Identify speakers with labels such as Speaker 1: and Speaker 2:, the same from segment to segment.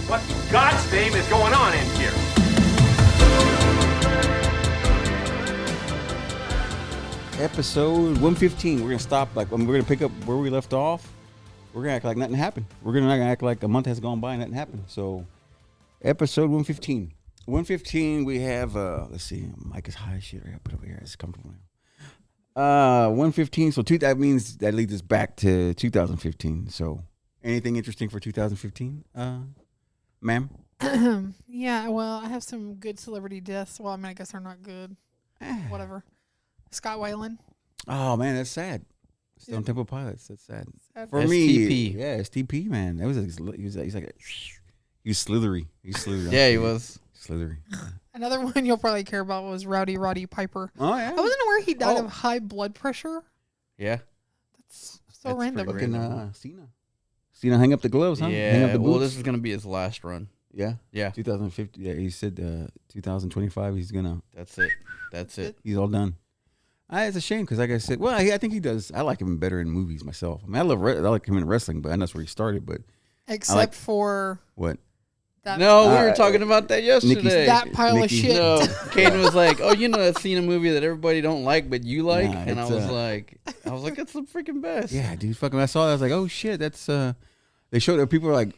Speaker 1: What in God's name is going on in here?
Speaker 2: Episode 115. We're gonna stop. We're gonna pick up where we left off. We're gonna act like nothing happened. We're gonna act like a month has gone by and nothing happened. So, episode 115. 115. We have. Let's see. Mic is high as shit. I gotta put it over here. It's comfortable now. 115. So that means that leads us back to 2015. So, anything interesting for 2015, ma'am?
Speaker 3: Yeah. Well, I have some good celebrity deaths. Well, I mean, I guess they're not good. Whatever. Scott Weiland.
Speaker 2: Oh man, that's sad. Stone Temple Pilots. That's sad. For
Speaker 4: STP.
Speaker 2: me, yeah, STP man. That was he's slithery. He's slithery.
Speaker 4: Yeah, he was
Speaker 2: slithery.
Speaker 3: Another one you'll probably care about was Roddy Piper.
Speaker 2: Oh yeah.
Speaker 3: I wasn't aware he died of high blood pressure.
Speaker 4: Yeah.
Speaker 3: That's random.
Speaker 4: pretty
Speaker 2: Fucking Cena hang up the gloves, huh?
Speaker 4: Yeah.
Speaker 2: Hang up the boots.
Speaker 4: Well, this is gonna be his last run.
Speaker 2: Yeah.
Speaker 4: Yeah.
Speaker 2: 2050. Yeah, he said 2025. He's gonna.
Speaker 4: That's it. That's it.
Speaker 2: He's all done. It's a shame because, like I said, well, I think he does. I like him better in movies myself. I mean, I like him in wrestling, but that's where he started. But
Speaker 3: Except for
Speaker 2: what?
Speaker 3: that.
Speaker 4: No, we were talking about that yesterday.
Speaker 3: That pile of shit.
Speaker 4: No, Caden was like, "Oh, you know that Cena movie that everybody don't like, but you like,"
Speaker 2: Nah,
Speaker 4: and I was like, "That's the freaking best."
Speaker 2: Yeah, dude. Fucking, I saw that. I was like, oh shit, that's. They showed that people were like,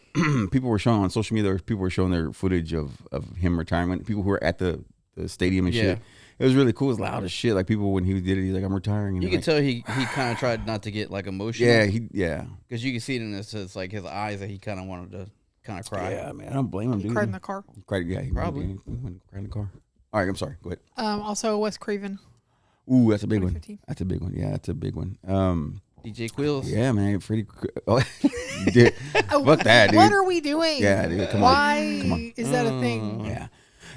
Speaker 2: people were showing on social media. People were showing their footage of him retirement. People who were at the stadium and shit. It was really cool. It was loud as shit. Like people when he did it, he's like, "I'm retiring." And
Speaker 4: you could tell he kind of tried not to get like emotional.
Speaker 2: Yeah,
Speaker 4: because you can see it in his like his eyes that he kind of wanted to kind of cry.
Speaker 2: Yeah, man, I don't blame him.
Speaker 3: He
Speaker 2: dude.
Speaker 3: cried in the car.
Speaker 2: He cried. Yeah, he
Speaker 4: Probably
Speaker 2: cried in the car. All right, I'm sorry. Go ahead.
Speaker 3: Also, Wes Craven.
Speaker 2: Ooh, that's a big one.
Speaker 3: 2015.
Speaker 2: That's a big one. Yeah, that's a big one.
Speaker 4: DJ Quills.
Speaker 2: Yeah, man, Freddie. Oh, dude, fuck that, dude.
Speaker 3: What are we doing?
Speaker 2: Yeah, dude, come
Speaker 3: Why
Speaker 2: on. Come on.
Speaker 3: is that a thing?
Speaker 2: Yeah.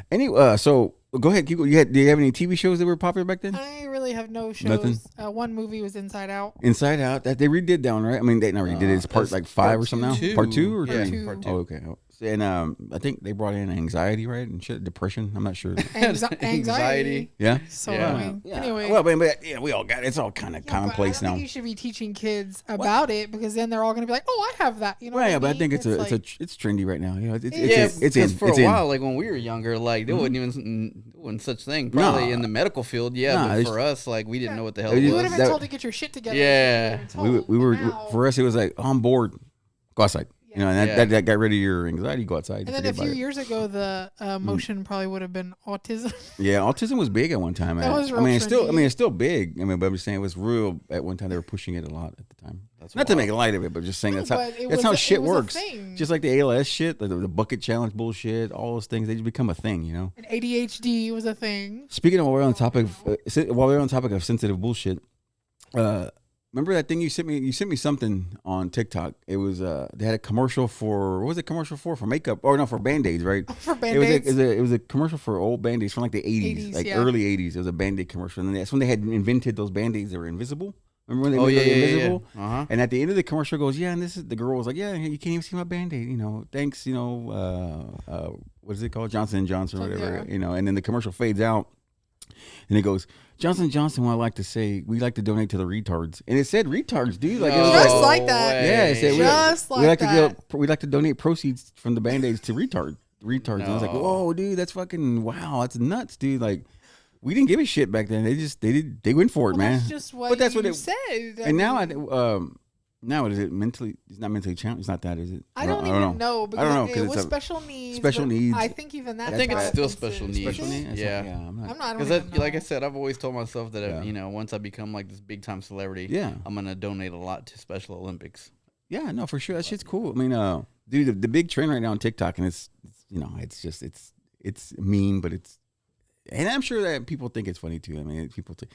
Speaker 2: Anyway, so go ahead. Keep, do you have any TV shows that were popular back then?
Speaker 3: I really have no shows.
Speaker 2: Nothing?
Speaker 3: One movie was Inside Out.
Speaker 2: Inside Out. That they redid that one, right? I mean, they not redid it. It's part like 5 or something now. Part 2 or
Speaker 4: yeah,
Speaker 2: 3?
Speaker 4: Part 2.
Speaker 2: Oh, okay. And I think they brought in anxiety, right? And shit, depression. I'm not sure.
Speaker 3: Anxiety.
Speaker 2: Yeah.
Speaker 3: So
Speaker 4: Yeah.
Speaker 3: annoying.
Speaker 2: Yeah.
Speaker 3: Anyway.
Speaker 2: Well, but yeah, we all got it. It's all kind of commonplace
Speaker 3: I don't
Speaker 2: now.
Speaker 3: think you should be teaching kids about it because then they're all going to be like, "Oh, I have that." You know.
Speaker 2: Well,
Speaker 3: what
Speaker 2: yeah,
Speaker 3: I
Speaker 2: but I
Speaker 3: mean?
Speaker 2: think it's
Speaker 3: like,
Speaker 2: trendy right now. You know,
Speaker 4: It's
Speaker 2: in.
Speaker 4: for a while, like when we were younger, like there wasn't such thing. Probably in the medical field, but for us, like we didn't know what the hell it
Speaker 3: You
Speaker 4: was.
Speaker 3: would have been told to get your shit together.
Speaker 4: Yeah.
Speaker 2: We were for us. It was like, I'm bored. Go outside.
Speaker 3: Yeah.
Speaker 2: You know, and that got rid of your anxiety. Go outside.
Speaker 3: And then a few years ago, the motion probably would have been autism.
Speaker 2: Yeah, autism was big at one time.
Speaker 3: That was real
Speaker 2: it's
Speaker 3: trendy.
Speaker 2: still big. I mean, but I'm just saying it was real at one time. They were pushing it a lot at the time.
Speaker 4: That's
Speaker 2: Not to make light of it, but just saying
Speaker 3: No,
Speaker 2: that's
Speaker 3: but
Speaker 2: how
Speaker 3: it
Speaker 2: shit
Speaker 3: was a
Speaker 2: works.
Speaker 3: thing.
Speaker 2: Just like the ALS shit, like the bucket challenge bullshit, all those things, they just become a thing, you know.
Speaker 3: And ADHD was a thing.
Speaker 2: Speaking of while we're on topic of sensitive bullshit, remember that thing you sent me? You sent me something on TikTok. It was they had a commercial for what was it commercial for makeup? Or no, for Band-Aids, right?
Speaker 3: For Band-Aids.
Speaker 2: It was a commercial for old Band-Aids from like the 80s, like
Speaker 3: yeah.
Speaker 2: early 80s. It was a Band-Aid commercial, and that's when they had invented those Band-Aids that were invisible. Remember when they made them invisible?
Speaker 4: Yeah. Uh-huh.
Speaker 2: And at the end of the commercial goes, yeah, and this is the girl was like, yeah, you can't even see my Band-Aid, you know, thanks, you know, what is it called? Johnson & Johnson or whatever, you know, and then the commercial fades out and it goes, Johnson & Johnson, what I like to say, we like to donate to the retards. And it said retards, dude. Like, it was
Speaker 3: Just like that.
Speaker 2: Yeah, it said
Speaker 3: we
Speaker 2: like to donate proceeds from the Band-Aids to retards. And I was like, whoa, dude, that's fucking, wow, that's nuts, dude. Like, we didn't give a shit back then. They went for it, man.
Speaker 3: That's just what you said.
Speaker 2: And now is it mentally? It's not mentally challenged. It's not that, is it?
Speaker 3: I don't even know. Because
Speaker 2: I don't know
Speaker 3: it was special needs.
Speaker 2: Special needs.
Speaker 3: I think even that.
Speaker 4: I think it's still special needs.
Speaker 2: Special needs.
Speaker 4: Yeah.
Speaker 3: I'm not.
Speaker 4: Because like I said, I've always told myself that you know, once I become like this big time celebrity, I'm gonna donate a lot to Special Olympics.
Speaker 2: Yeah, no, for sure. That shit's cool. I mean, dude, the big trend right now on TikTok, and it's you know, it's just it's mean, but it's. And I'm sure that people think it's funny too. I mean, the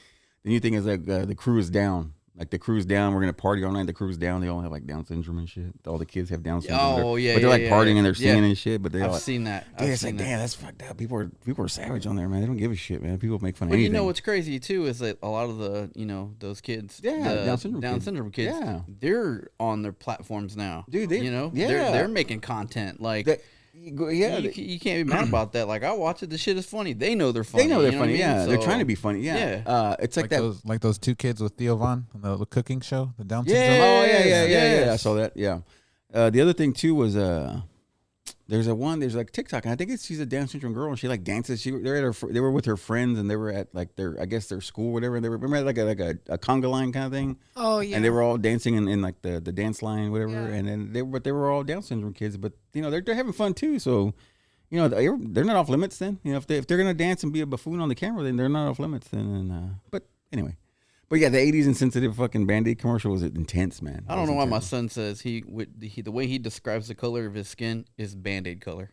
Speaker 2: new thing is like the crew is down. Like the crew's down, we're gonna party all night. The crew's down. They all have like Down syndrome and shit. All the kids have Down syndrome.
Speaker 4: Oh yeah,
Speaker 2: but they're like partying and they're
Speaker 4: yeah.
Speaker 2: singing and shit. But
Speaker 4: I've seen that.
Speaker 2: Dude, it's like, damn, that's fucked up. People are savage on there, man. They don't give a shit, man. People make fun of
Speaker 4: anything.
Speaker 2: anything.
Speaker 4: You know what's crazy too is that a lot of the those kids,
Speaker 2: Down
Speaker 4: syndrome kids, they're on their platforms now,
Speaker 2: dude.
Speaker 4: They're making content like. You can't be mad about that. Like I watch it, the shit is funny. They know they're funny.
Speaker 2: They know they're funny.
Speaker 4: What I mean?
Speaker 2: Yeah, they're trying to be funny. Yeah. It's like that.
Speaker 5: Like those two kids with Theo Von on the cooking show, the Down syndrome.
Speaker 2: Yeah. Oh yeah. I saw that. Yeah. The other thing too was There's like TikTok, and I think she's a Down syndrome girl, and she like dances. They were with her friends, and they were at like their school, whatever. And they were remember like a conga line kind of thing.
Speaker 3: Oh yeah.
Speaker 2: And they were all dancing in like the dance line, whatever.
Speaker 3: Yeah.
Speaker 2: And then they were all Down syndrome kids, but they're having fun too. So, they're not off limits. Then if they're gonna dance and be a buffoon on the camera, then they're not off limits. But anyway. But yeah, the '80s insensitive fucking Band-Aid commercial was intense, man.
Speaker 4: I don't know why my son says the way he describes the color of his skin is Band-Aid color.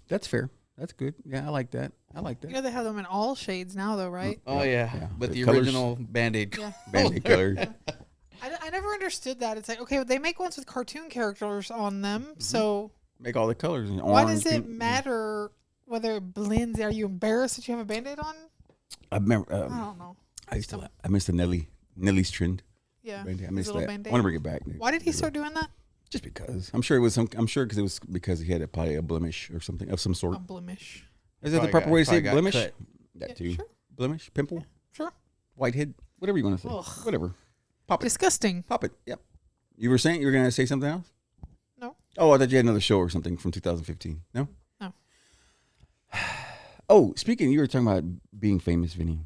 Speaker 2: That's fair. That's good. Yeah, I like that.
Speaker 3: They have them in all shades now, though, right?
Speaker 4: Oh yeah. But the
Speaker 2: colors,
Speaker 4: original Band-Aid color.
Speaker 2: Band-Aid color.
Speaker 3: I never understood that. It's like, okay, they make ones with cartoon characters on them, so
Speaker 2: make all the colors.
Speaker 3: Why does it matter whether it blends? Are you embarrassed that you have a Band-Aid on?
Speaker 2: I remember.
Speaker 3: I don't know.
Speaker 2: I missed the Nelly's trend.
Speaker 3: Yeah,
Speaker 2: I missed that.
Speaker 3: Band-Aid.
Speaker 2: I want to bring it back.
Speaker 3: Why did he start doing that?
Speaker 2: Just because. I'm sure because it was because he had probably a blemish or something of some sort.
Speaker 3: A blemish.
Speaker 2: Is that the proper way to say blemish?
Speaker 4: Cut.
Speaker 2: That too.
Speaker 3: Sure.
Speaker 2: Blemish, pimple,
Speaker 3: Yeah, sure.
Speaker 2: whitehead, whatever you want to say.
Speaker 3: Ugh.
Speaker 2: Whatever. Pop it.
Speaker 3: Disgusting.
Speaker 2: Pop it. Yep. You were saying you were gonna say something else?
Speaker 3: No.
Speaker 2: Oh, I thought you had another show or something from 2015. No.
Speaker 3: No.
Speaker 2: Oh, speaking, you were talking about being famous, Vinny.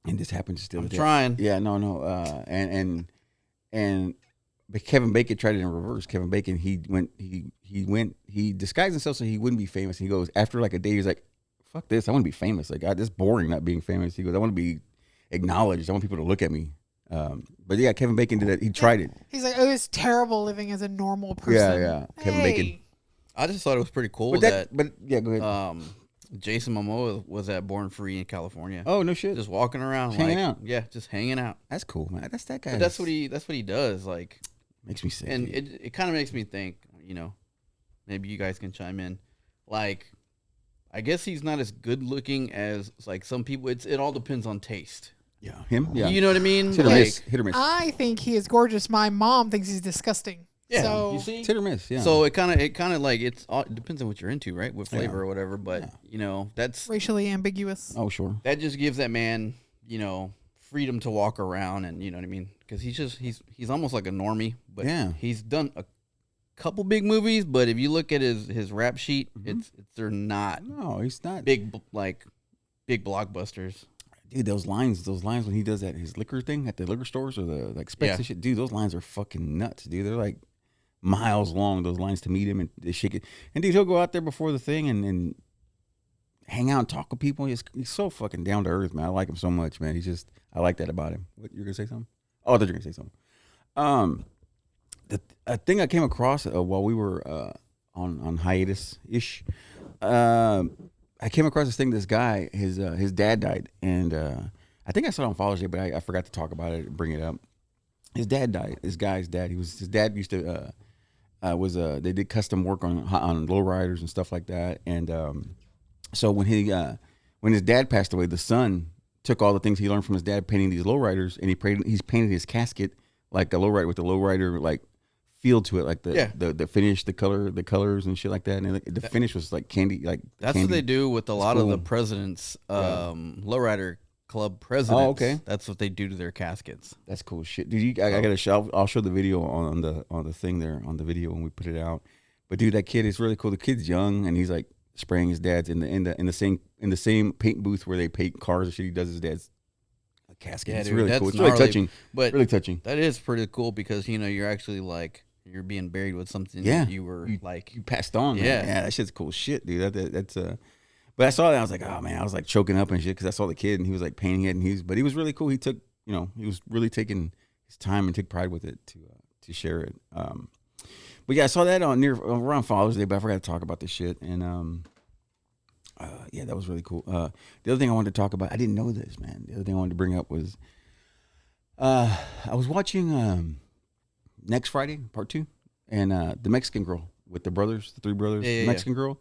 Speaker 2: And this happened still.
Speaker 4: I'm trying.
Speaker 2: Yeah, no. But Kevin Bacon tried it in reverse. Kevin Bacon, he disguised himself so he wouldn't be famous. He goes, after like a day, he's like, fuck this, I want to be famous. Like, this is boring not being famous. He goes, I want to be acknowledged. I want people to look at me. But yeah, Kevin Bacon did that. He tried it.
Speaker 3: He's like, oh, it's terrible living as a normal person.
Speaker 2: Yeah. Kevin Bacon.
Speaker 4: I just thought it was pretty cool
Speaker 2: But yeah, go ahead.
Speaker 4: Jason Momoa was at Born Free in California.
Speaker 2: Oh, no shit.
Speaker 4: Just walking around,
Speaker 2: hanging out.
Speaker 4: Yeah, just hanging out.
Speaker 2: That's cool, man. That's that guy.
Speaker 4: But that's what he does. Like,
Speaker 2: makes me sick.
Speaker 4: And it kind of makes me think. Maybe you guys can chime in. Like, I guess he's not as good looking as like some people. It all depends on taste.
Speaker 2: Yeah, him. Yeah,
Speaker 4: you know what I mean.
Speaker 2: Hit or miss. Hit or miss.
Speaker 3: I think he is gorgeous. My mom thinks he's disgusting.
Speaker 4: Yeah,
Speaker 3: so,
Speaker 4: you see,
Speaker 2: it's hit or miss. Yeah.
Speaker 4: So it kind of like it depends on what you're into, right? With flavor or whatever. But that's
Speaker 3: racially ambiguous.
Speaker 2: Oh, sure.
Speaker 4: That just gives that man, freedom to walk around, and you know what I mean? Because he's almost like a normie, but he's done a couple big movies. But if you look at his rap sheet, they're not.
Speaker 2: No, he's not
Speaker 4: big blockbusters.
Speaker 2: Dude, those lines when he does that his liquor thing at the liquor stores or the like specs and shit. Dude, those lines are fucking nuts, dude. They're like miles long, those lines to meet him, and they shake it. And dude, he'll go out there before the thing and hang out and talk with people. He's so fucking down to earth, man. I like him so much, man. I like that about him. What, you're gonna say something? Oh, I thought you were gonna say something. A thing I came across while we were on hiatus ish. I came across this thing. This guy, his dad died, and I think I saw it on Father's Day, but I forgot to talk about it and bring it up. His dad died. This guy's dad. His dad used to they did custom work on lowriders and stuff like that. And so when his dad passed away, the son took all the things he learned from his dad painting these lowriders, and he's painted his casket like a lowrider with the lowrider like feel to it, like the finish, the colors and shit like that. And the finish was like candy, like
Speaker 4: that's
Speaker 2: candy.
Speaker 4: What they do with a lot of the presidents, lowrider club presidents.
Speaker 2: Oh, okay.
Speaker 4: That's what they do to their caskets.
Speaker 2: That's cool shit, dude. I gotta show. I'll show the video on the thing there on the video when we put it out. But dude, that kid is really cool. The kid's young and he's like spraying his dad's in the same paint booth where they paint cars and shit. He does his dad's casket.
Speaker 4: Yeah,
Speaker 2: it's
Speaker 4: dude,
Speaker 2: really cool. It's
Speaker 4: gnarly,
Speaker 2: really touching.
Speaker 4: But
Speaker 2: really touching.
Speaker 4: That is pretty cool because you're actually like you're being buried with something that you were like
Speaker 2: you passed on.
Speaker 4: Yeah,
Speaker 2: man. That shit's cool shit, dude. That's But I saw that, I was like, oh man, I was like choking up and shit because I saw the kid and he was like painting it, and but he was really cool. He took, he was really taking his time and took pride with it to share it. But yeah, I saw that around Father's Day, but I forgot to talk about this shit. And yeah, that was really cool. The other thing I wanted to talk about, I didn't know this, man. The other thing I wanted to bring up was I was watching Next Friday, Part 2, and the Mexican girl with the three brothers, Mexican girl.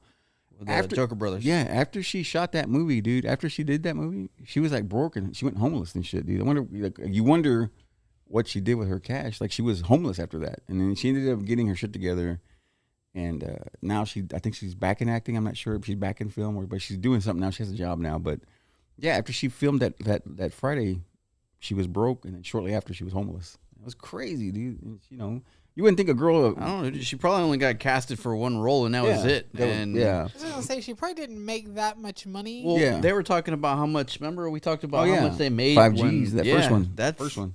Speaker 4: After Joker Brothers.
Speaker 2: Yeah, after she shot that movie, dude, after she did that movie, she was like broken. She went homeless and shit, dude. You wonder what she did with her cash. Like, she was homeless after that. And then she ended up getting her shit together. And now I think she's back in acting. I'm not sure if she's back in film, but she's doing something now. She has a job now. But yeah, after she filmed that Friday, she was broke. And then shortly after, she was homeless. It was crazy, dude. And, You wouldn't think a girl.
Speaker 4: I don't know. She probably only got casted for one role, and that was it. And
Speaker 3: I was gonna say she probably didn't make that much money.
Speaker 4: Well, they were talking about how much. Remember, we talked about how much they made.
Speaker 2: 5Gs. That first one.
Speaker 4: That's
Speaker 2: first one.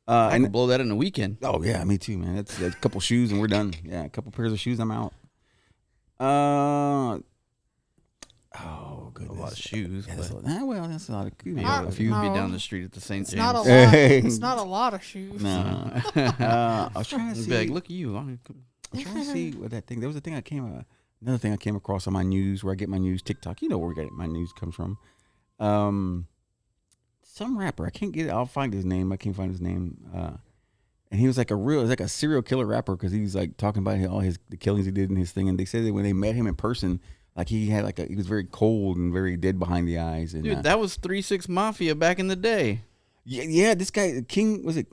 Speaker 4: I could blow that in a weekend.
Speaker 2: Oh yeah, me too, man. That's a couple shoes and we're done. Yeah, a couple pairs of shoes, I'm out. Oh goodness,
Speaker 4: a lot of shoes.
Speaker 2: Yeah, that's a lot of.
Speaker 4: A few be down the street at the St. James.
Speaker 3: Not a lot. It's not a lot of shoes.
Speaker 2: No. I was trying to see.
Speaker 4: Like, look at you.
Speaker 2: I'm trying to see what that thing. There was a thing another thing I came across on my news, where I get my news, TikTok. You know where my news comes from. Some rapper. I can't get it. I'll find his name. I can't find his name. And he was like a serial killer rapper, because he was like talking about all the killings he did in his thing. And they said that when they met him in person, like he had he was very cold and very dead behind the eyes. And,
Speaker 4: dude, that was 3-6 Mafia back in the day.
Speaker 2: Yeah. This guy King, was it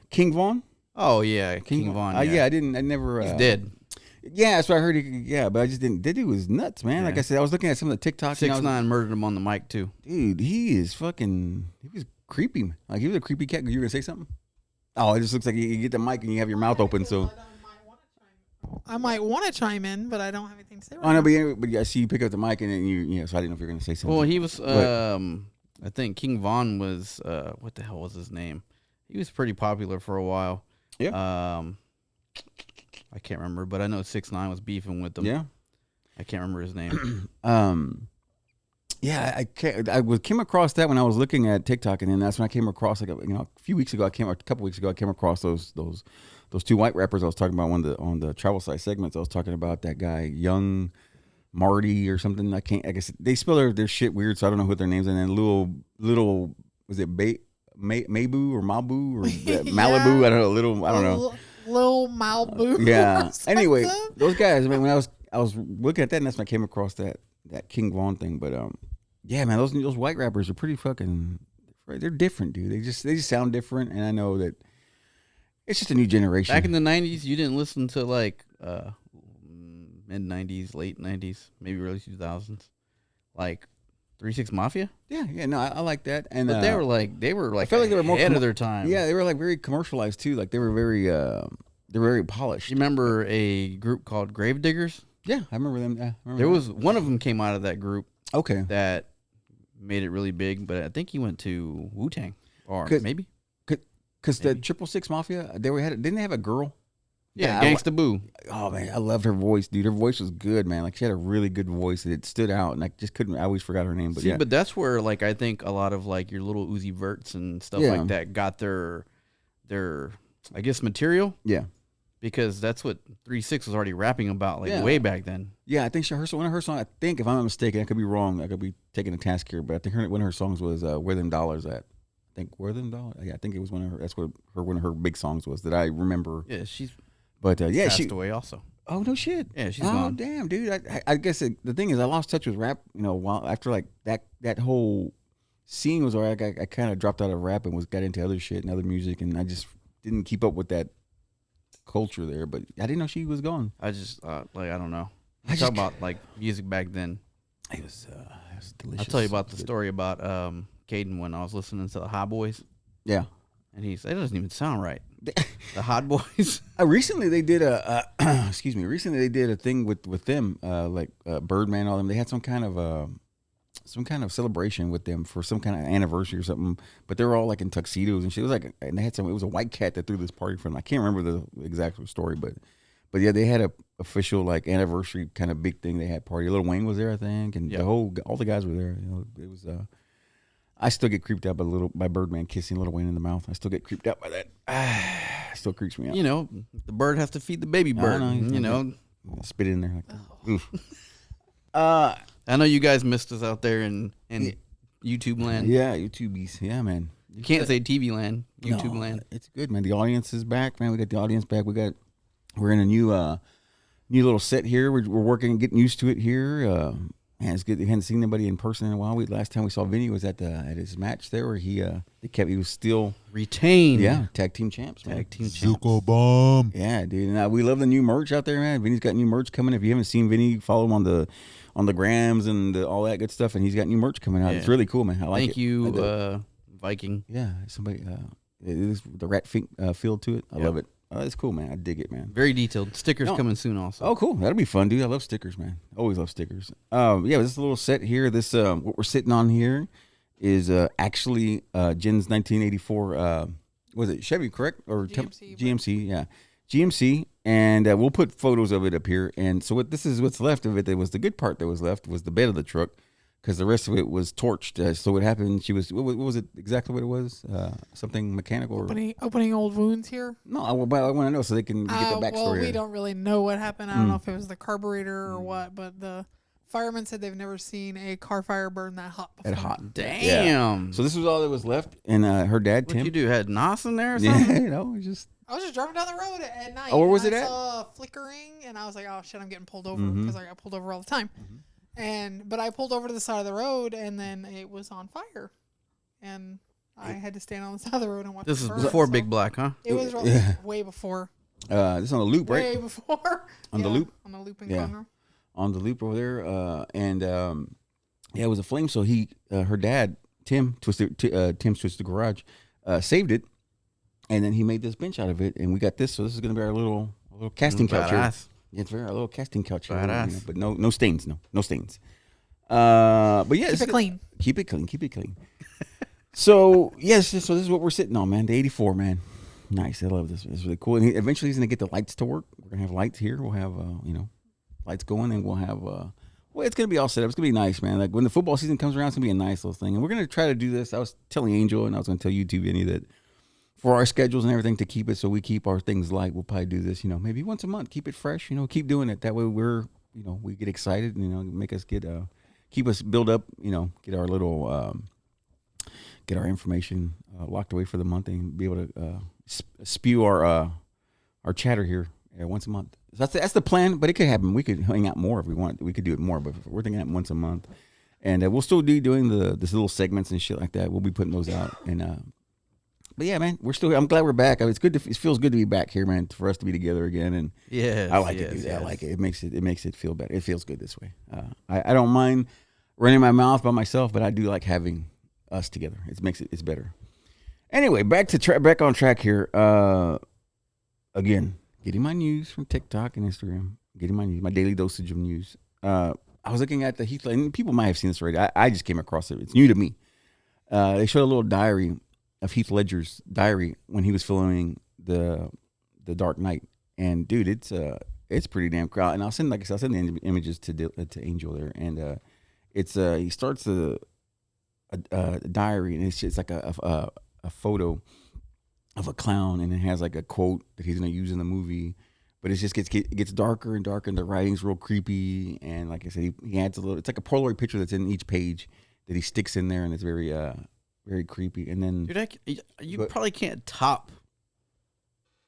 Speaker 2: King Von?
Speaker 4: Oh yeah, King Von.
Speaker 2: Yeah, I never.
Speaker 4: He's dead.
Speaker 2: Yeah, that's what I heard. But I just didn't. That dude was nuts, man. Yeah. Like I said, I was looking at some of the TikToks.
Speaker 4: 6ix9ine murdered him on the mic too.
Speaker 2: Dude, he was creepy. Like, he was a creepy cat. You were gonna say something? Oh, it just looks like you get the mic and you have your mouth open. So
Speaker 3: I might want to chime in, but I don't have anything to say.
Speaker 2: Oh no, but I see you pick up the mic and then so I didn't know if you were gonna say something.
Speaker 4: Well, he was. I think King Von was. What the hell was his name? He was pretty popular for a while.
Speaker 2: Yeah.
Speaker 4: I can't remember, but I know 6ix9ine was beefing with them.
Speaker 2: Yeah.
Speaker 4: I can't remember his name.
Speaker 2: Yeah, I came across that when I was looking at TikTok, and then that's when I came across a couple weeks ago, I came across those two white rappers I was talking about on the travel site segments. I was talking about that guy, Young Marty or something. I guess they spell their shit weird, so I don't know what their names are. And then little was it Mabu or Mabu or Malibu? I don't know. I don't know.
Speaker 3: Lil Malibu.
Speaker 2: Yeah. Anyway, those guys. I mean, when I was looking at that, and that's when I came across that King Von thing. But yeah, man, those white rappers are pretty fucking. They're different, dude. They just sound different, and I know that it's just a new generation.
Speaker 4: Back in the 90s, you didn't listen to like mid 90s, late 90s, maybe early 2000s, like 3-6 Mafia.
Speaker 2: Yeah, no, I like that. And
Speaker 4: but they were like
Speaker 2: I felt like they were more
Speaker 4: ahead of their time.
Speaker 2: Yeah, they were like very commercialized too. Like they were very polished.
Speaker 4: You remember a group called Gravediggers?
Speaker 2: Yeah, I remember them.
Speaker 4: There was one of them came out of that group.
Speaker 2: Okay.
Speaker 4: That made it really big, but I think he went to Wu-Tang or maybe.
Speaker 2: Because the 666 Mafia, didn't they have a girl?
Speaker 4: Yeah, Gangsta Boo.
Speaker 2: Oh man, I loved her voice, dude. Her voice was good, man. Like she had a really good voice. It stood out, and I just couldn't. I always forgot her name, but
Speaker 4: but that's where like I think a lot of like your little Uzi Verts and stuff like that got their I guess material.
Speaker 2: Yeah,
Speaker 4: because that's what 3-6 was already rapping about way back then.
Speaker 2: Yeah, I think one of her songs. I think if I'm not mistaken, I could be wrong. I could be taking a task here, but I think one of her songs was "Where Them Dollars At." I think "Where Them Dollars." Yeah, I think it was one of her. That's what one of her big songs was that I remember.
Speaker 4: Yeah, she's.
Speaker 2: But yeah,
Speaker 4: passed away also.
Speaker 2: Oh no shit.
Speaker 4: Yeah, she's gone.
Speaker 2: Oh damn, dude. I guess the thing is, I lost touch with rap. While after like that whole scene was alright, I kind of dropped out of rap and got into other shit and other music, and I just didn't keep up with that culture there. But I didn't know she was gone.
Speaker 4: I just I don't know. I talk about like music back then.
Speaker 2: It was delicious.
Speaker 4: I'll tell you about the story about Caden when I was listening to the Hot Boys.
Speaker 2: Yeah.
Speaker 4: And he said, it doesn't even sound right. The Hot Boys.
Speaker 2: Recently they did Recently they did a thing with them, like Birdman and all them. They had some kind of celebration with them for some kind of anniversary or something. But they were all like in tuxedos and shit. It was like, and they had it was a white cat that threw this party for them. I can't remember the exact story, but yeah, they had a official like anniversary kind of big thing. They had party. Lil Wayne was there, I think, and all the guys were there. It was. I still get creeped out by Birdman kissing Lil Wayne in the mouth. I still get creeped out by that. It still creeps me out.
Speaker 4: The bird has to feed the baby bird.
Speaker 2: Spit in there like that. Oof.
Speaker 4: I know you guys missed us out there in YouTube land.
Speaker 2: Yeah, YouTubies. Yeah, man.
Speaker 4: You can't say TV land. YouTube land.
Speaker 2: It's good, man. The audience is back, man. We got the audience back. We're in a new little set here. We're working and getting used to it here. Man, it's good. We hadn't seen anybody in person in a while. Last time we saw Vinnie was at his match there, where he was still
Speaker 4: retained.
Speaker 2: Yeah, tag team champs, man.
Speaker 5: Zukko Bomb.
Speaker 2: Yeah, dude. And we love the new merch out there, man. Vinnie's got new merch coming. If you haven't seen Vinnie, follow him on the grams and all that good stuff. And he's got new merch coming out. Yeah. It's really cool, man. I like it.
Speaker 4: Thank you, Viking.
Speaker 2: Yeah, somebody. It is the rat feel to it. I love it. Oh, that's cool, man. I dig it, man.
Speaker 4: Very detailed. Stickers coming soon also.
Speaker 2: Oh, cool. That'll be fun, dude. I love stickers, man. Always love stickers. Yeah, this little set here. This what we're sitting on here is actually Jen's 1984. Was it Chevy, correct? Or GMC? Yeah, GMC. And we'll put photos of it up here. And so what's left of it. That was the good part that was left was the bed of the truck, because the rest of it was torched. So what happened? What was it exactly? What it was? Something mechanical?
Speaker 3: Opening old wounds here.
Speaker 2: No, I want to know so they can get the backstory.
Speaker 3: Well, we don't really know what happened. I don't know if it was the carburetor or what, but the firemen said they've never seen a car fire burn that hot before.
Speaker 2: That hot.
Speaker 4: Damn.
Speaker 2: Yeah. So this was all that was left, and her dad, Tim.
Speaker 4: What you do? Had NOS in there or something?
Speaker 2: Yeah, just.
Speaker 3: I was just driving down the road at night.
Speaker 2: Oh, where was it
Speaker 3: I
Speaker 2: at?
Speaker 3: saw flickering, and I was like, "Oh shit, I'm getting pulled over," because I got pulled over all the time. But I pulled over to the side of the road, and then it was on fire, and I had to stand on the side of the road and watch.
Speaker 4: This is
Speaker 3: it burn,
Speaker 4: before Big Black, huh?
Speaker 3: It was way before.
Speaker 2: This is on the loop, right?
Speaker 3: Way before.
Speaker 2: On the loop.
Speaker 3: On the loop in
Speaker 2: Yeah.
Speaker 3: Conroe.
Speaker 2: On the loop over there, it was a flame. So her dad, Tim's Twisted Garage, saved it, and then he made this bench out of it, and we got this. So this is gonna be our little casting couch here. Yeah, it's our little casting couch here, but no stains, no stains. But yeah,
Speaker 3: Keep it clean.
Speaker 2: Keep it clean. So yes, so this is what we're sitting on, man. The 84, man. Nice. I love this. It's really cool. And eventually he's gonna get the lights to work. We're gonna have lights here. We'll have lights going, and we'll have it's gonna be all set up. It's gonna be nice, man. Like when the football season comes around, it's gonna be a nice little thing. And we're gonna try to do this. I was telling Angel, and I was gonna tell you too, Vinnie, that for our schedules and everything, to keep it so we keep our things light, we'll probably do this, maybe once a month. Keep it fresh, keep doing it. That way we get excited, and make us keep us build up, get our little get our information locked away for the month, and be able to spew our chatter here once a month. So that's the plan, but it could happen. We could hang out more if we want. We could do it more, but we're thinking that once a month, and we'll still be doing this little segments and shit like that. We'll be putting those out, and but yeah, man, I'm glad we're back. I mean, it feels good to be back here, man. For us to be together again, and I like it, dude. I like it. It makes it feel better. It feels good this way. I don't mind running my mouth by myself, but I do like having us together. It's better. Anyway, back on track here. Again, getting my news from TikTok and Instagram. Getting my news, my daily dosage of news. I was looking at the Heath, and people might have seen this already. I just came across it. It's new to me. They showed a little diary of Heath Ledger's diary when he was filming the Dark Knight, and dude, it's pretty damn cool. And I'll send the images to Angel there, and he starts a diary, and it's like a photo of a clown, and it has like a quote that he's gonna use in the movie, but it just gets darker and darker, and the writing's real creepy, and like I said, he adds a little. It's like a Polaroid picture that's in each page that he sticks in there, and it's very very creepy. And then,
Speaker 4: dude, you probably can't top.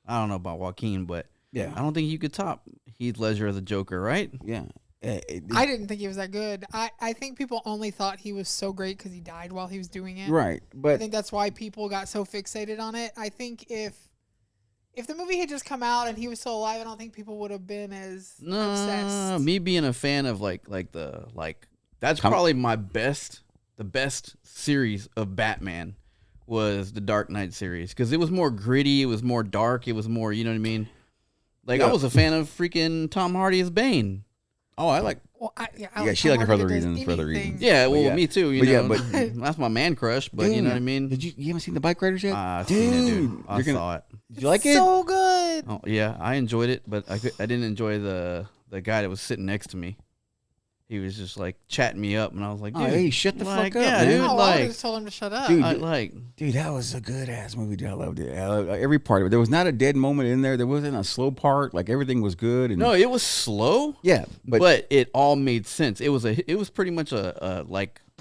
Speaker 4: I don't know about Joaquin, but
Speaker 2: yeah,
Speaker 4: I don't think you could top Heath Ledger as a Joker, right?
Speaker 2: Yeah.
Speaker 3: I didn't think he was that good. I think people only thought he was so great because he died while he was doing it.
Speaker 2: Right, but
Speaker 3: I think that's why people got so fixated on it. I think if the movie had just come out and he was still alive, I don't think people would have been as obsessed.
Speaker 4: Me being a fan of that's probably the best series of Batman was the Dark Knight series, because it was more gritty, it was more dark, it was more, you know what I mean? Like, I was a fan of freaking Tom Hardy as Bane.
Speaker 2: Oh, I like.
Speaker 3: Well,
Speaker 2: she liked it for other reasons.
Speaker 4: Yeah, well, me too. You know,
Speaker 2: but
Speaker 4: that's my man crush. But you know what I mean.
Speaker 2: You haven't seen the Bike Riders yet?
Speaker 4: I've seen it, dude. I saw it.
Speaker 2: Did you like it?
Speaker 3: So good.
Speaker 4: Oh yeah, I enjoyed it, but I didn't enjoy the guy that was sitting next to me. He was just like chatting me up, and I was like, dude,
Speaker 2: hey, shut the fuck up,
Speaker 4: yeah,
Speaker 2: man.
Speaker 4: dude.
Speaker 3: I
Speaker 4: Like,
Speaker 3: just told him to shut up.
Speaker 2: Dude, that was a good ass movie. Dude, I loved it. I loved every part of it. There was not a dead moment in there. There wasn't a slow part. Like, everything was good. And
Speaker 4: no, it was slow.
Speaker 2: Yeah,
Speaker 4: but it all made sense. It was pretty much a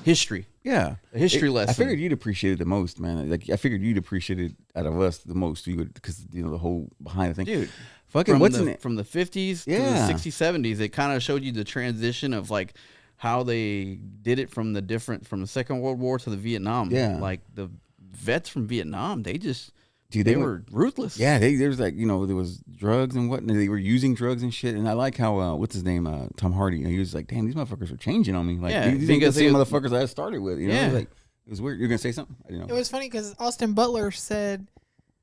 Speaker 4: history.
Speaker 2: Yeah,
Speaker 4: a history lesson.
Speaker 2: I figured you'd appreciate it the most, man. Like, I figured you'd appreciate it out of us the most. You would, because the whole behind the thing,
Speaker 4: dude.
Speaker 2: Fucking
Speaker 4: From the 50s to the 60s, 70s, it kind of showed you the transition of like how they did it from the Second World War to the Vietnam.
Speaker 2: Yeah,
Speaker 4: like the vets from Vietnam, they were ruthless.
Speaker 2: Yeah, there was like, there was drugs and whatnot. They were using drugs and shit. And I like how what's his name, Tom Hardy. He was like, damn, these motherfuckers are changing on me. Like, these ain't the same motherfuckers I started with. Like, it was weird. You're gonna say something? I didn't know.
Speaker 3: It was funny because Austin Butler said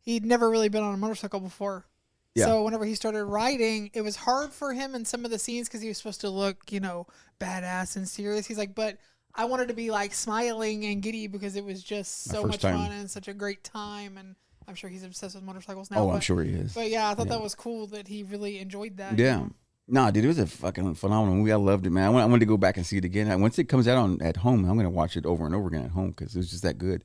Speaker 3: he'd never really been on a motorcycle before.
Speaker 2: Yeah.
Speaker 3: So whenever he started writing, it was hard for him in some of the scenes because he was supposed to look, badass and serious. He's like, but I wanted to be like smiling and giddy because it was just so much fun and such a great time. And I'm sure he's obsessed with motorcycles now.
Speaker 2: I'm sure he is.
Speaker 3: But yeah, I thought that was cool that he really enjoyed that.
Speaker 2: Yeah. Nah, dude, it was a fucking phenomenal movie. I loved it, man. I wanted to go back and see it again. Once it comes out at home, I'm going to watch it over and over again at home because it was just that good.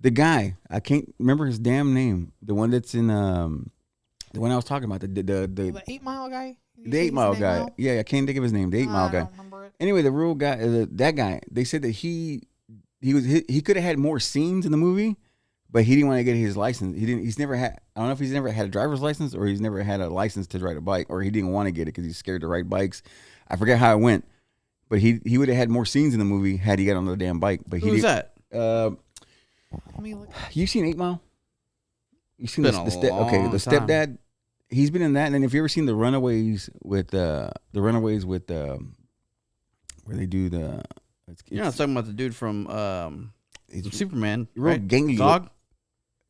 Speaker 2: The guy, I can't remember his damn name. The one that's in, the one I was talking about,
Speaker 3: The 8 Mile guy?
Speaker 2: The 8 Mile guy.
Speaker 3: Now?
Speaker 2: Yeah, I can't think of his name. The 8 Mile guy.
Speaker 3: I don't remember it.
Speaker 2: Anyway, the real guy, that guy, they said that he could have had more scenes in the movie, but he didn't want to get his license. He's never had, I don't know if he's never had a driver's license or he's never had a license to ride a bike, or he didn't want to get it because he's scared to ride bikes. I forget how it went, but he would have had more scenes in the movie had he got on the damn bike. But
Speaker 4: Who's that?
Speaker 3: Let me look.
Speaker 2: You seen 8 Mile? You seen
Speaker 4: Been
Speaker 2: the
Speaker 4: a
Speaker 2: the
Speaker 4: long time.
Speaker 2: stepdad? He's been in that. And then if you ever seen the Runaways with where they do the,
Speaker 4: You're not talking about the dude from Superman,
Speaker 2: real
Speaker 4: right?
Speaker 2: gangly
Speaker 4: Dog.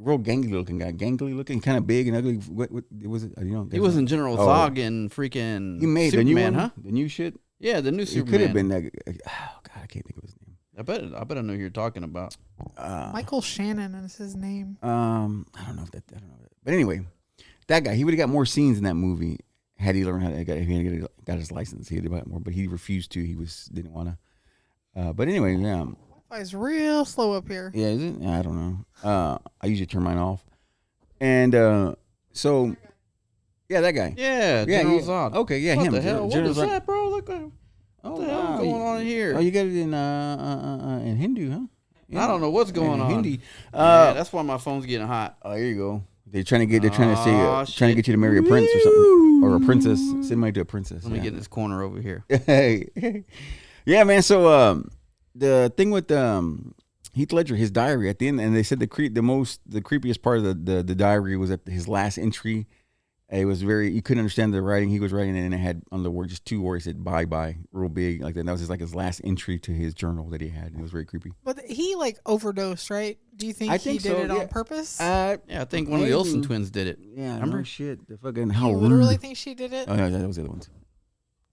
Speaker 2: real gangly looking guy, kind of big and ugly. What was it?
Speaker 4: He wasn't General Zog in freaking
Speaker 2: He made
Speaker 4: Superman,
Speaker 2: the new one,
Speaker 4: huh?
Speaker 2: The new shit.
Speaker 4: Yeah, the new
Speaker 2: It
Speaker 4: Superman.
Speaker 2: could have been that. Oh God, I can't think of his name.
Speaker 4: I bet I know who you're talking about.
Speaker 3: Michael Shannon is his name.
Speaker 2: I don't know. But anyway, that guy, he would have got more scenes in that movie had he learned how to got his license. He had more, but he refused to. He didn't want to. But anyway, yeah.
Speaker 3: Wi-Fi is real slow up here.
Speaker 2: Yeah, is it? Yeah, I don't know. I usually turn mine off. And so, yeah, that guy.
Speaker 4: Yeah,
Speaker 2: Yeah,
Speaker 4: General
Speaker 2: yeah.
Speaker 4: Zog.
Speaker 2: Okay, yeah,
Speaker 4: what
Speaker 2: him.
Speaker 4: the hell? What
Speaker 2: General
Speaker 4: is
Speaker 2: Zog.
Speaker 4: that, bro? Look, what the hell is going on in here?
Speaker 2: Oh, you got it in Hindu, huh?
Speaker 4: I don't know what's going on.
Speaker 2: Hindi.
Speaker 4: Yeah, that's why my phone's getting hot.
Speaker 2: Oh, here you go. They're trying to get you to marry a
Speaker 4: Woo!
Speaker 2: prince or something, or a princess. Send money to a princess.
Speaker 4: Let me get in this corner over here.
Speaker 2: Hey, yeah, man. So the thing with Heath Ledger, his diary at the end, and they said the creepiest part of the diary was at his last entry. It was you couldn't understand the writing he was writing, and it had on the word just 2 words. It said "bye bye" real big like that. And that was his last entry to his journal that he had. And it was very creepy.
Speaker 3: But he overdosed, right? Do you think
Speaker 2: I
Speaker 3: he
Speaker 2: think
Speaker 3: did
Speaker 2: so,
Speaker 3: it
Speaker 2: yeah.
Speaker 3: on purpose?
Speaker 4: Yeah, I think one of the Olsen twins did it.
Speaker 2: Yeah,
Speaker 4: Remember?
Speaker 2: no shit. The fucking how
Speaker 3: you
Speaker 2: rude.
Speaker 3: literally think she did it?
Speaker 2: Oh yeah, that was the other ones.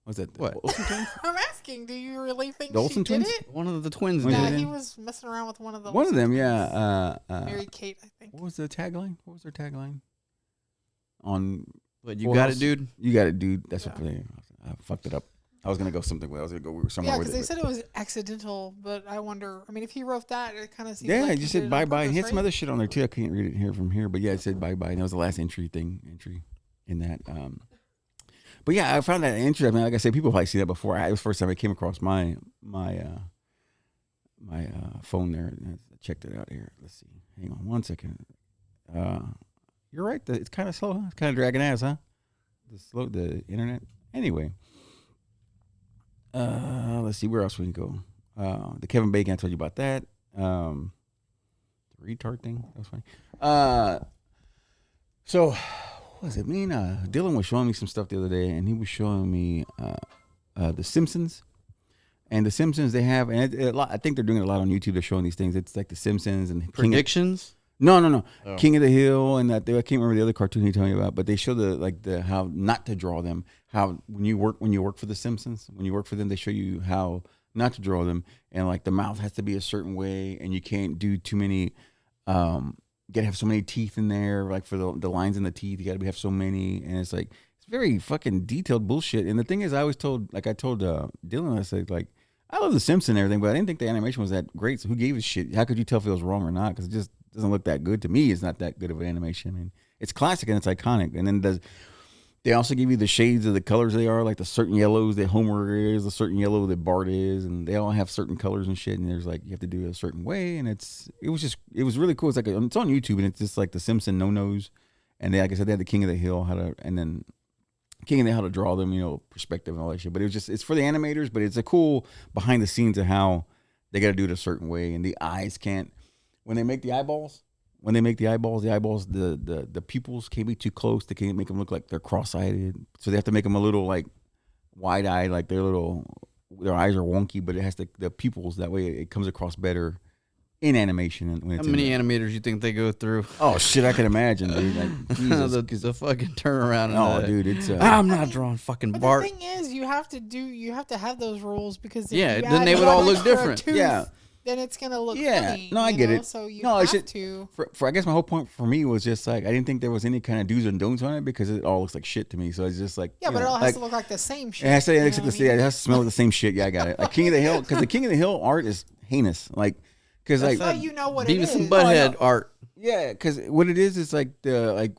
Speaker 2: What's that?
Speaker 4: What?
Speaker 2: Olsen twins?
Speaker 3: I'm asking. Do you really think
Speaker 2: The
Speaker 3: she
Speaker 2: Olsen
Speaker 3: did
Speaker 2: twins?
Speaker 3: it?
Speaker 4: One of the twins
Speaker 2: One
Speaker 4: did
Speaker 2: of
Speaker 3: Yeah,
Speaker 4: it.
Speaker 2: them?
Speaker 3: he was messing around with one of the
Speaker 2: One of
Speaker 3: Olsen
Speaker 2: them,
Speaker 3: twins.
Speaker 2: yeah.
Speaker 3: Mary Kate, I think.
Speaker 2: What was the tagline? What was their tagline? On
Speaker 4: But you
Speaker 2: Full
Speaker 4: got
Speaker 2: House?
Speaker 4: it, dude.
Speaker 2: You got it, dude. That's what I fucked it up. I was gonna go something with. I was gonna go somewhere
Speaker 3: Yeah,
Speaker 2: with
Speaker 3: because
Speaker 2: it.
Speaker 3: they said it was accidental, but I wonder. I mean, if he wrote that, it kind of seems
Speaker 2: Yeah,
Speaker 3: like
Speaker 2: I
Speaker 3: he
Speaker 2: just
Speaker 3: did
Speaker 2: said
Speaker 3: it
Speaker 2: bye
Speaker 3: on
Speaker 2: bye. And he had
Speaker 3: purpose,
Speaker 2: some
Speaker 3: right?
Speaker 2: other shit on there too. I can't read it here from here, but yeah, it said bye bye, and that was the last entry in that. But yeah, I found that interesting. I mean, like I said, people probably see that before. It was the first time I came across my phone there. I checked it out here. Let's see. Hang on 1 second. You're right. It's kind of slow, huh? It's kind of dragging ass, huh? The internet. Anyway. Let's see where else we can go. The Kevin Bacon, I told you about that. The retard thing. That was funny. So what was it? Me and Dylan was showing me some stuff the other day, and he was showing me The Simpsons. And The Simpsons, they have, and I think they're doing it a lot on YouTube. They're showing these things. It's like The Simpsons and
Speaker 4: Predictions?
Speaker 2: No.
Speaker 4: Oh.
Speaker 2: King of the Hill and that. I can't remember the other cartoon he told me about, but they show the how not to draw them. How when you work for the Simpsons, when you work for them, they show you how not to draw them, and like the mouth has to be a certain way, and you can't do too many. You gotta have so many teeth in there, like for the lines in the teeth. You gotta have so many, and it's like it's very fucking detailed bullshit. And the thing is, I told Dylan, I said like I love the Simpsons and everything, but I didn't think the animation was that great. So who gave a shit? How could you tell if it was wrong or not? Because it just doesn't look that good to me. It's not that good of an animation. I mean, it's classic and it's iconic. And then they also give you the shades of the colors they are, like the certain yellows that Homer is, a certain yellow that Bart is, and they all have certain colors and shit. And there's like you have to do it a certain way, and it was really cool. It's like it's on YouTube, and it's just like the Simpson no-nos. And they, like I said, they had the King of the Hill how to draw them, perspective and all that shit. But it's for the animators, but it's a cool behind the scenes of how they got to do it a certain way, and the eyes can't. When they make the eyeballs, the pupils can't be too close. They can't make them look like they're cross-eyed. So they have to make them a little like wide-eyed, like their eyes are wonky, but it has the pupils. That way it comes across better in animation.
Speaker 4: How many animators you think they go through?
Speaker 2: Oh shit, I can imagine, dude. Like, Jesus,
Speaker 4: the fucking turnaround.
Speaker 2: Oh, dude, it's.
Speaker 4: I'm not drawing fucking
Speaker 3: but
Speaker 4: Bart.
Speaker 3: The thing is, you have to have those rules because
Speaker 4: then they would all look different.
Speaker 3: Tooth, then it's gonna look funny.
Speaker 2: No, I get it.
Speaker 3: So you
Speaker 2: no,
Speaker 3: have to.
Speaker 2: For I guess my whole point for me was just like I didn't think there was any kind of do's and don'ts on it because it all looks like shit to me. So it's just like
Speaker 3: but it all has to look like the same shit.
Speaker 2: It has to, it has to smell like the same shit. Yeah, I got it. Like King of the Hill, because the King of the Hill art is heinous. Like, because like
Speaker 3: you know what
Speaker 4: Beavis and Butthead art.
Speaker 2: Yeah, because what it is like the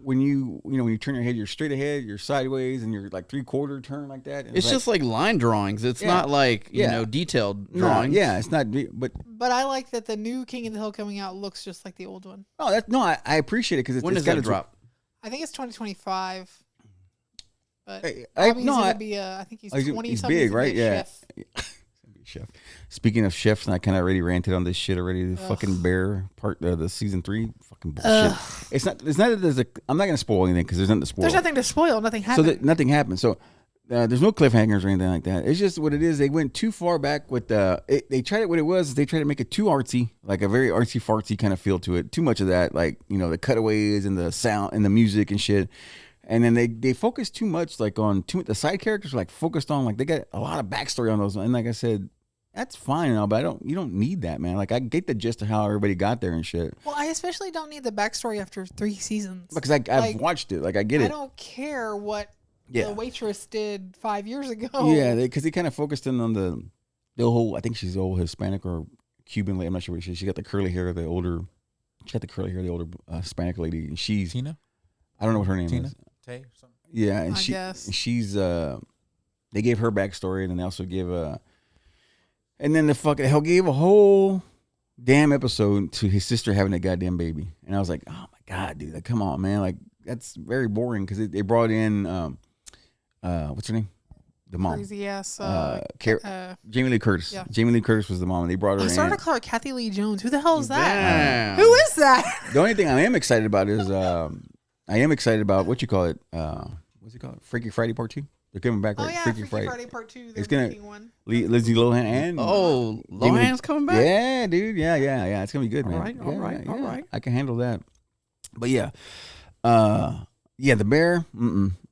Speaker 2: when you turn your head, you're straight ahead, you're sideways, and you're like 3/4 turn like that.
Speaker 4: It's just like line drawings. It's not like detailed drawings.
Speaker 2: It's not. But
Speaker 3: I like that the new King of the Hill coming out looks just like the old one.
Speaker 2: Oh, I appreciate it because
Speaker 4: when does that drop?
Speaker 3: I think it's 2025. But I think he's 20.
Speaker 2: He's big, right? Yeah. Chef. Speaking of chefs, and I kind of already ranted on this shit already. The fucking bear part, the season 3, fucking bullshit. It's not that there's I'm not gonna spoil anything because there's nothing to spoil.
Speaker 3: There's nothing to spoil. Nothing happened.
Speaker 2: So nothing happened. So there's no cliffhangers or anything like that. It's just what it is. They went too far back with they tried it. What it was is they tried to make it too artsy, like a very artsy fartsy kind of feel to it. Too much of that, like the cutaways and the sound and the music and shit. And then they focused too much like on the side characters, like focused on like they got a lot of backstory on those. And like I said, that's fine and all, but you don't need that, man. Like I get the gist of how everybody got there and shit.
Speaker 3: Well, I especially don't need the backstory after 3 seasons.
Speaker 2: Because I've watched it. Like I get it.
Speaker 3: I don't care what the waitress did 5 years ago.
Speaker 2: Yeah, because they kind of focused in on the whole. I think she's old Hispanic or Cuban lady. I'm not sure what she is. She got the curly hair. The older Hispanic lady, and she's
Speaker 5: Tina.
Speaker 2: I don't know what her name is.
Speaker 5: Tay or something.
Speaker 2: Yeah, and she's they gave her backstory, and then they also gave and then hell gave a whole damn episode to his sister having a goddamn baby, and I was like, oh my god, dude, like, come on, man, like that's very boring because they brought in what's her name, the mom,
Speaker 3: crazy ass
Speaker 2: Jamie Lee Curtis. Yeah. Jamie Lee Curtis was the mom, and they brought her. I
Speaker 3: started to call her Kathy Lee Jones. Who the hell is that? Who is that?
Speaker 2: The only thing I am excited about is I am excited about what you call it. What's it called? Freaky Friday Part 2. They're coming back. Right?
Speaker 3: Freaky Friday Part 2.
Speaker 2: It's gonna Lindsay Lohan and
Speaker 4: Lohan's coming back.
Speaker 2: Yeah, dude. Yeah. It's gonna be good, man.
Speaker 4: All right.
Speaker 2: I can handle that. But yeah, the bear.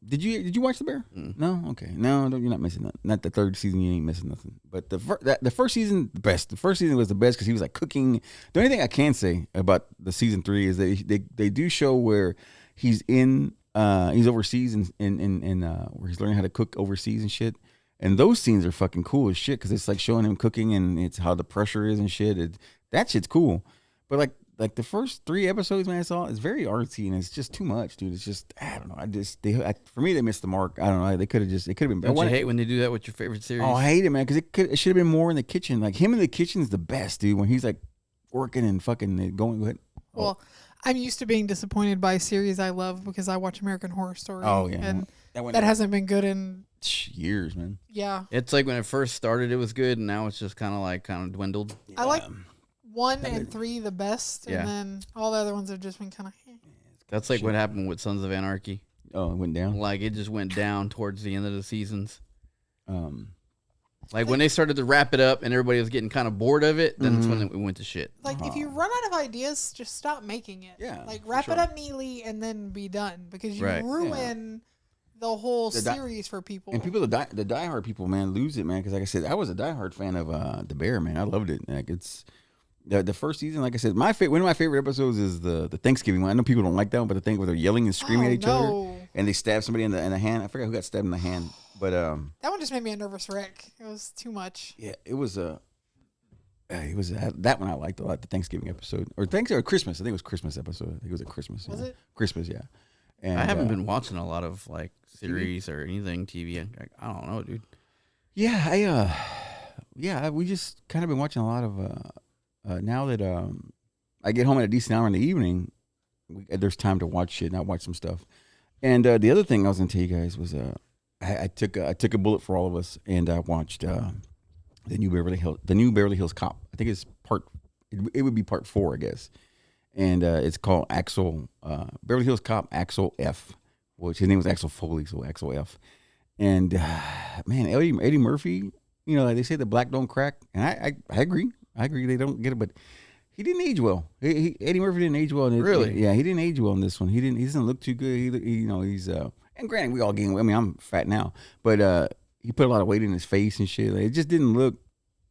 Speaker 2: Did you watch the bear? No. Okay. No, you're not missing nothing. Not the 3rd season. You ain't missing nothing. But the first season, the best. The first season was the best because he was like cooking. The only thing I can say about the season 3 is that they do show where he's overseas and where he's learning how to cook overseas and shit. And those scenes are fucking cool as shit because it's like showing him cooking and it's how the pressure is and shit. That shit's cool. But like the first 3 episodes, man, I saw it's very artsy and it's just too much, dude. It's just I don't know. For me, they missed the mark. I don't know. It could have been better.
Speaker 4: Don't you hate when they do that with your favorite series?
Speaker 2: Oh, I hate it, man, because it should have been more in the kitchen. Like him in the kitchen is the best, dude. When he's like working and fucking going. Go ahead.
Speaker 3: Well, I'm used to being disappointed by series I love because I watch American Horror Story.
Speaker 2: Oh yeah,
Speaker 3: and that hasn't been good in
Speaker 2: years, man.
Speaker 3: Yeah,
Speaker 4: it's like when it first started, it was good, and now it's just kind of dwindled.
Speaker 3: Yeah. I like 1 and 3 the best, and then all the other ones have just been kind of.
Speaker 4: That's like what happened with Sons of Anarchy.
Speaker 2: Oh, it went down.
Speaker 4: Like it just went down towards the end of the seasons. Like when they started to wrap it up and everybody was getting kind of bored of it, then that's when it went to shit.
Speaker 3: Like if you run out of ideas, just stop making it.
Speaker 2: Yeah.
Speaker 3: Like wrap it up neatly and then be done because you ruin the whole series for people.
Speaker 2: And people, the diehard people, man, lose it, man. Because like I said, I was a diehard fan of The Bear, man. I loved it. Like it's the first season. Like I said, one of my favorite episodes is the Thanksgiving one. I know people don't like that one, but the thing where they're yelling and screaming at each other and they stab somebody in the hand. I forgot who got stabbed in the hand. But
Speaker 3: that one just made me a nervous wreck. It was too much.
Speaker 2: Yeah, it was that one I liked a lot. The Thanksgiving episode or Christmas. I think it was Christmas episode. I think it was a Christmas.
Speaker 3: Was it
Speaker 2: Christmas? Yeah. And
Speaker 4: I haven't been watching a lot of like series TV? Or anything TV. I don't know, dude.
Speaker 2: Yeah, we just kind of been watching a lot of. Now that I get home at a decent hour in the evening, there's time to watch shit. And I watch some stuff. And the other thing I was gonna tell you guys was I took a bullet for all of us, and I watched the new Beverly Hills Cop. I think it's it would be part 4, I guess. And it's called Beverly Hills Cop Axel F, which his name was Axel Foley, so Axel F. And man, Eddie Murphy, like they say the black don't crack, and I agree. They don't get it, but He didn't age well. Eddie Murphy didn't age well.
Speaker 4: Really?
Speaker 2: Yeah, he didn't age well in this one. He doesn't look too good. He's and granted, we all gain weight. I mean, I'm fat now, but he put a lot of weight in his face and shit. Like, it just didn't look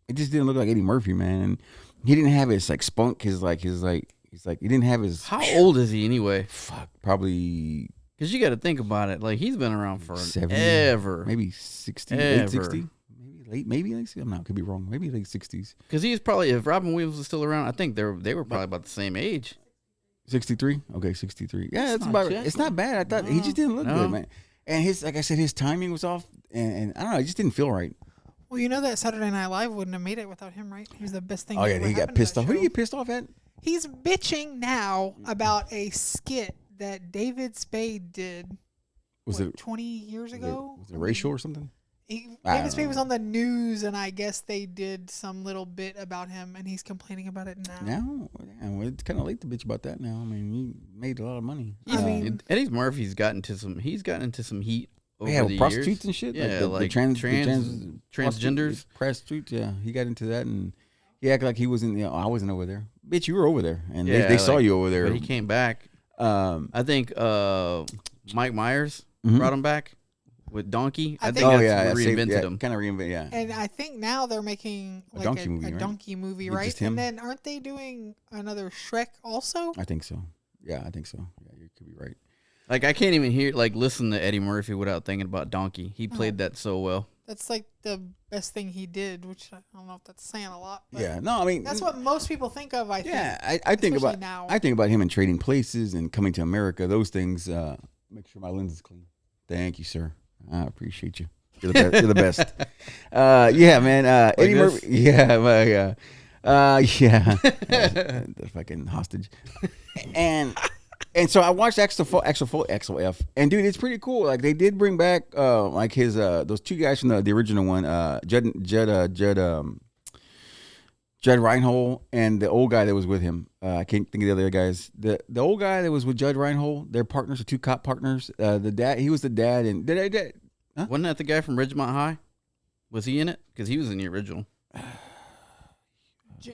Speaker 2: like Eddie Murphy, man. And he didn't have his like spunk. He didn't have his.
Speaker 4: How old is he anyway?
Speaker 2: Fuck, probably.
Speaker 4: Because you got to think about it. Like, he's been around for
Speaker 2: 70,
Speaker 4: ever.
Speaker 2: Maybe 60, late 60. Maybe late. I'm not. Could be wrong. Maybe late 60s.
Speaker 4: Because he's probably, if Robin Williams was still around, I think they were probably about the same age.
Speaker 2: 63. Okay, 63. Yeah, it's not bad. I thought he just didn't look good, man. And like I said, his timing was off, and I don't know. It just didn't feel right.
Speaker 3: Well, you know that Saturday Night Live wouldn't have made it without him, right? He was the best thing.
Speaker 2: Oh yeah, he got pissed off. Who did he get pissed off at?
Speaker 3: He's bitching now about a skit that David Spade did.
Speaker 2: Was it
Speaker 3: 20 years ago?
Speaker 2: Was it racial or something?
Speaker 3: David Spade was on the news, and I guess they did some little bit about him, and he's complaining about it now.
Speaker 2: Now, it's kind of late to bitch about that now. I mean, he made a lot of money.
Speaker 4: Eddie Murphy's gotten into some heat over the
Speaker 2: prostitutes
Speaker 4: years.
Speaker 2: and shit.
Speaker 4: Yeah, like transgenders.
Speaker 2: Prostitutes, yeah. He got into that, and he acted like he wasn't, I wasn't over there. Bitch, you were over there, and they saw you over there.
Speaker 4: But he came back. I think Mike Myers brought him back with Donkey. I think that's reinvented him.
Speaker 2: Kind of reinvented, yeah.
Speaker 3: And I think now they're making like a donkey movie, right? And then aren't they doing another Shrek also?
Speaker 2: I think so. Yeah, I think so. Yeah, you could be right.
Speaker 4: Like, I can't even listen to Eddie Murphy without thinking about Donkey. He played that so well.
Speaker 3: That's like the best thing he did, which I don't know if that's saying a lot. But
Speaker 2: yeah, no, I mean
Speaker 3: that's what most people think of. I think.
Speaker 2: Yeah, I think about now. I think about him and Trading Places and Coming to America. Those things. Make sure my lens is clean. Thank you, sir. I appreciate you. You're the best. Yeah, man. Eddie Murphy. Yeah, the fucking hostage. And so I watched XOF, and dude, it's pretty cool. Like, they did bring back like his those two guys from the original one, Judd Reinhold, and the old guy that was with him. I can't think of the other guys. The old guy that was with Judd Reinhold, their partners, the two cop partners. The dad, he was the dad, and huh?
Speaker 4: Wasn't that the guy from Ridgemont High? Was he in it? Because he was in the original.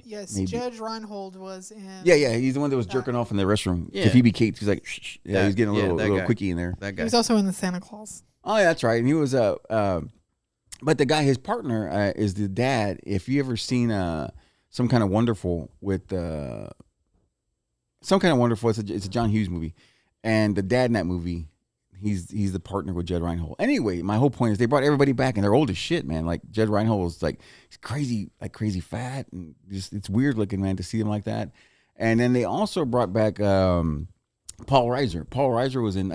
Speaker 3: Yes,
Speaker 2: maybe.
Speaker 3: Judge Reinhold was in.
Speaker 2: Yeah, he's the one that was jerking off in the restroom. Yeah, Phoebe Cates. He's like, shh. Yeah, he's getting a little quickie in there.
Speaker 4: That guy.
Speaker 3: He was also in the Santa Claus.
Speaker 2: Oh, yeah, that's right. And he was but the guy, his partner, is the dad. If you ever seen Some Kind of Wonderful with Some Kind of Wonderful, it's a John Hughes movie, and the dad in that movie, he's the partner with Judd Reinhold. Anyway, my whole point is they brought everybody back, and they're old as shit, man. Like, Judd Reinhold is like, he's crazy fat, and just, it's weird looking, man, to see him like that. And then they also brought back Paul Reiser. Paul Reiser was in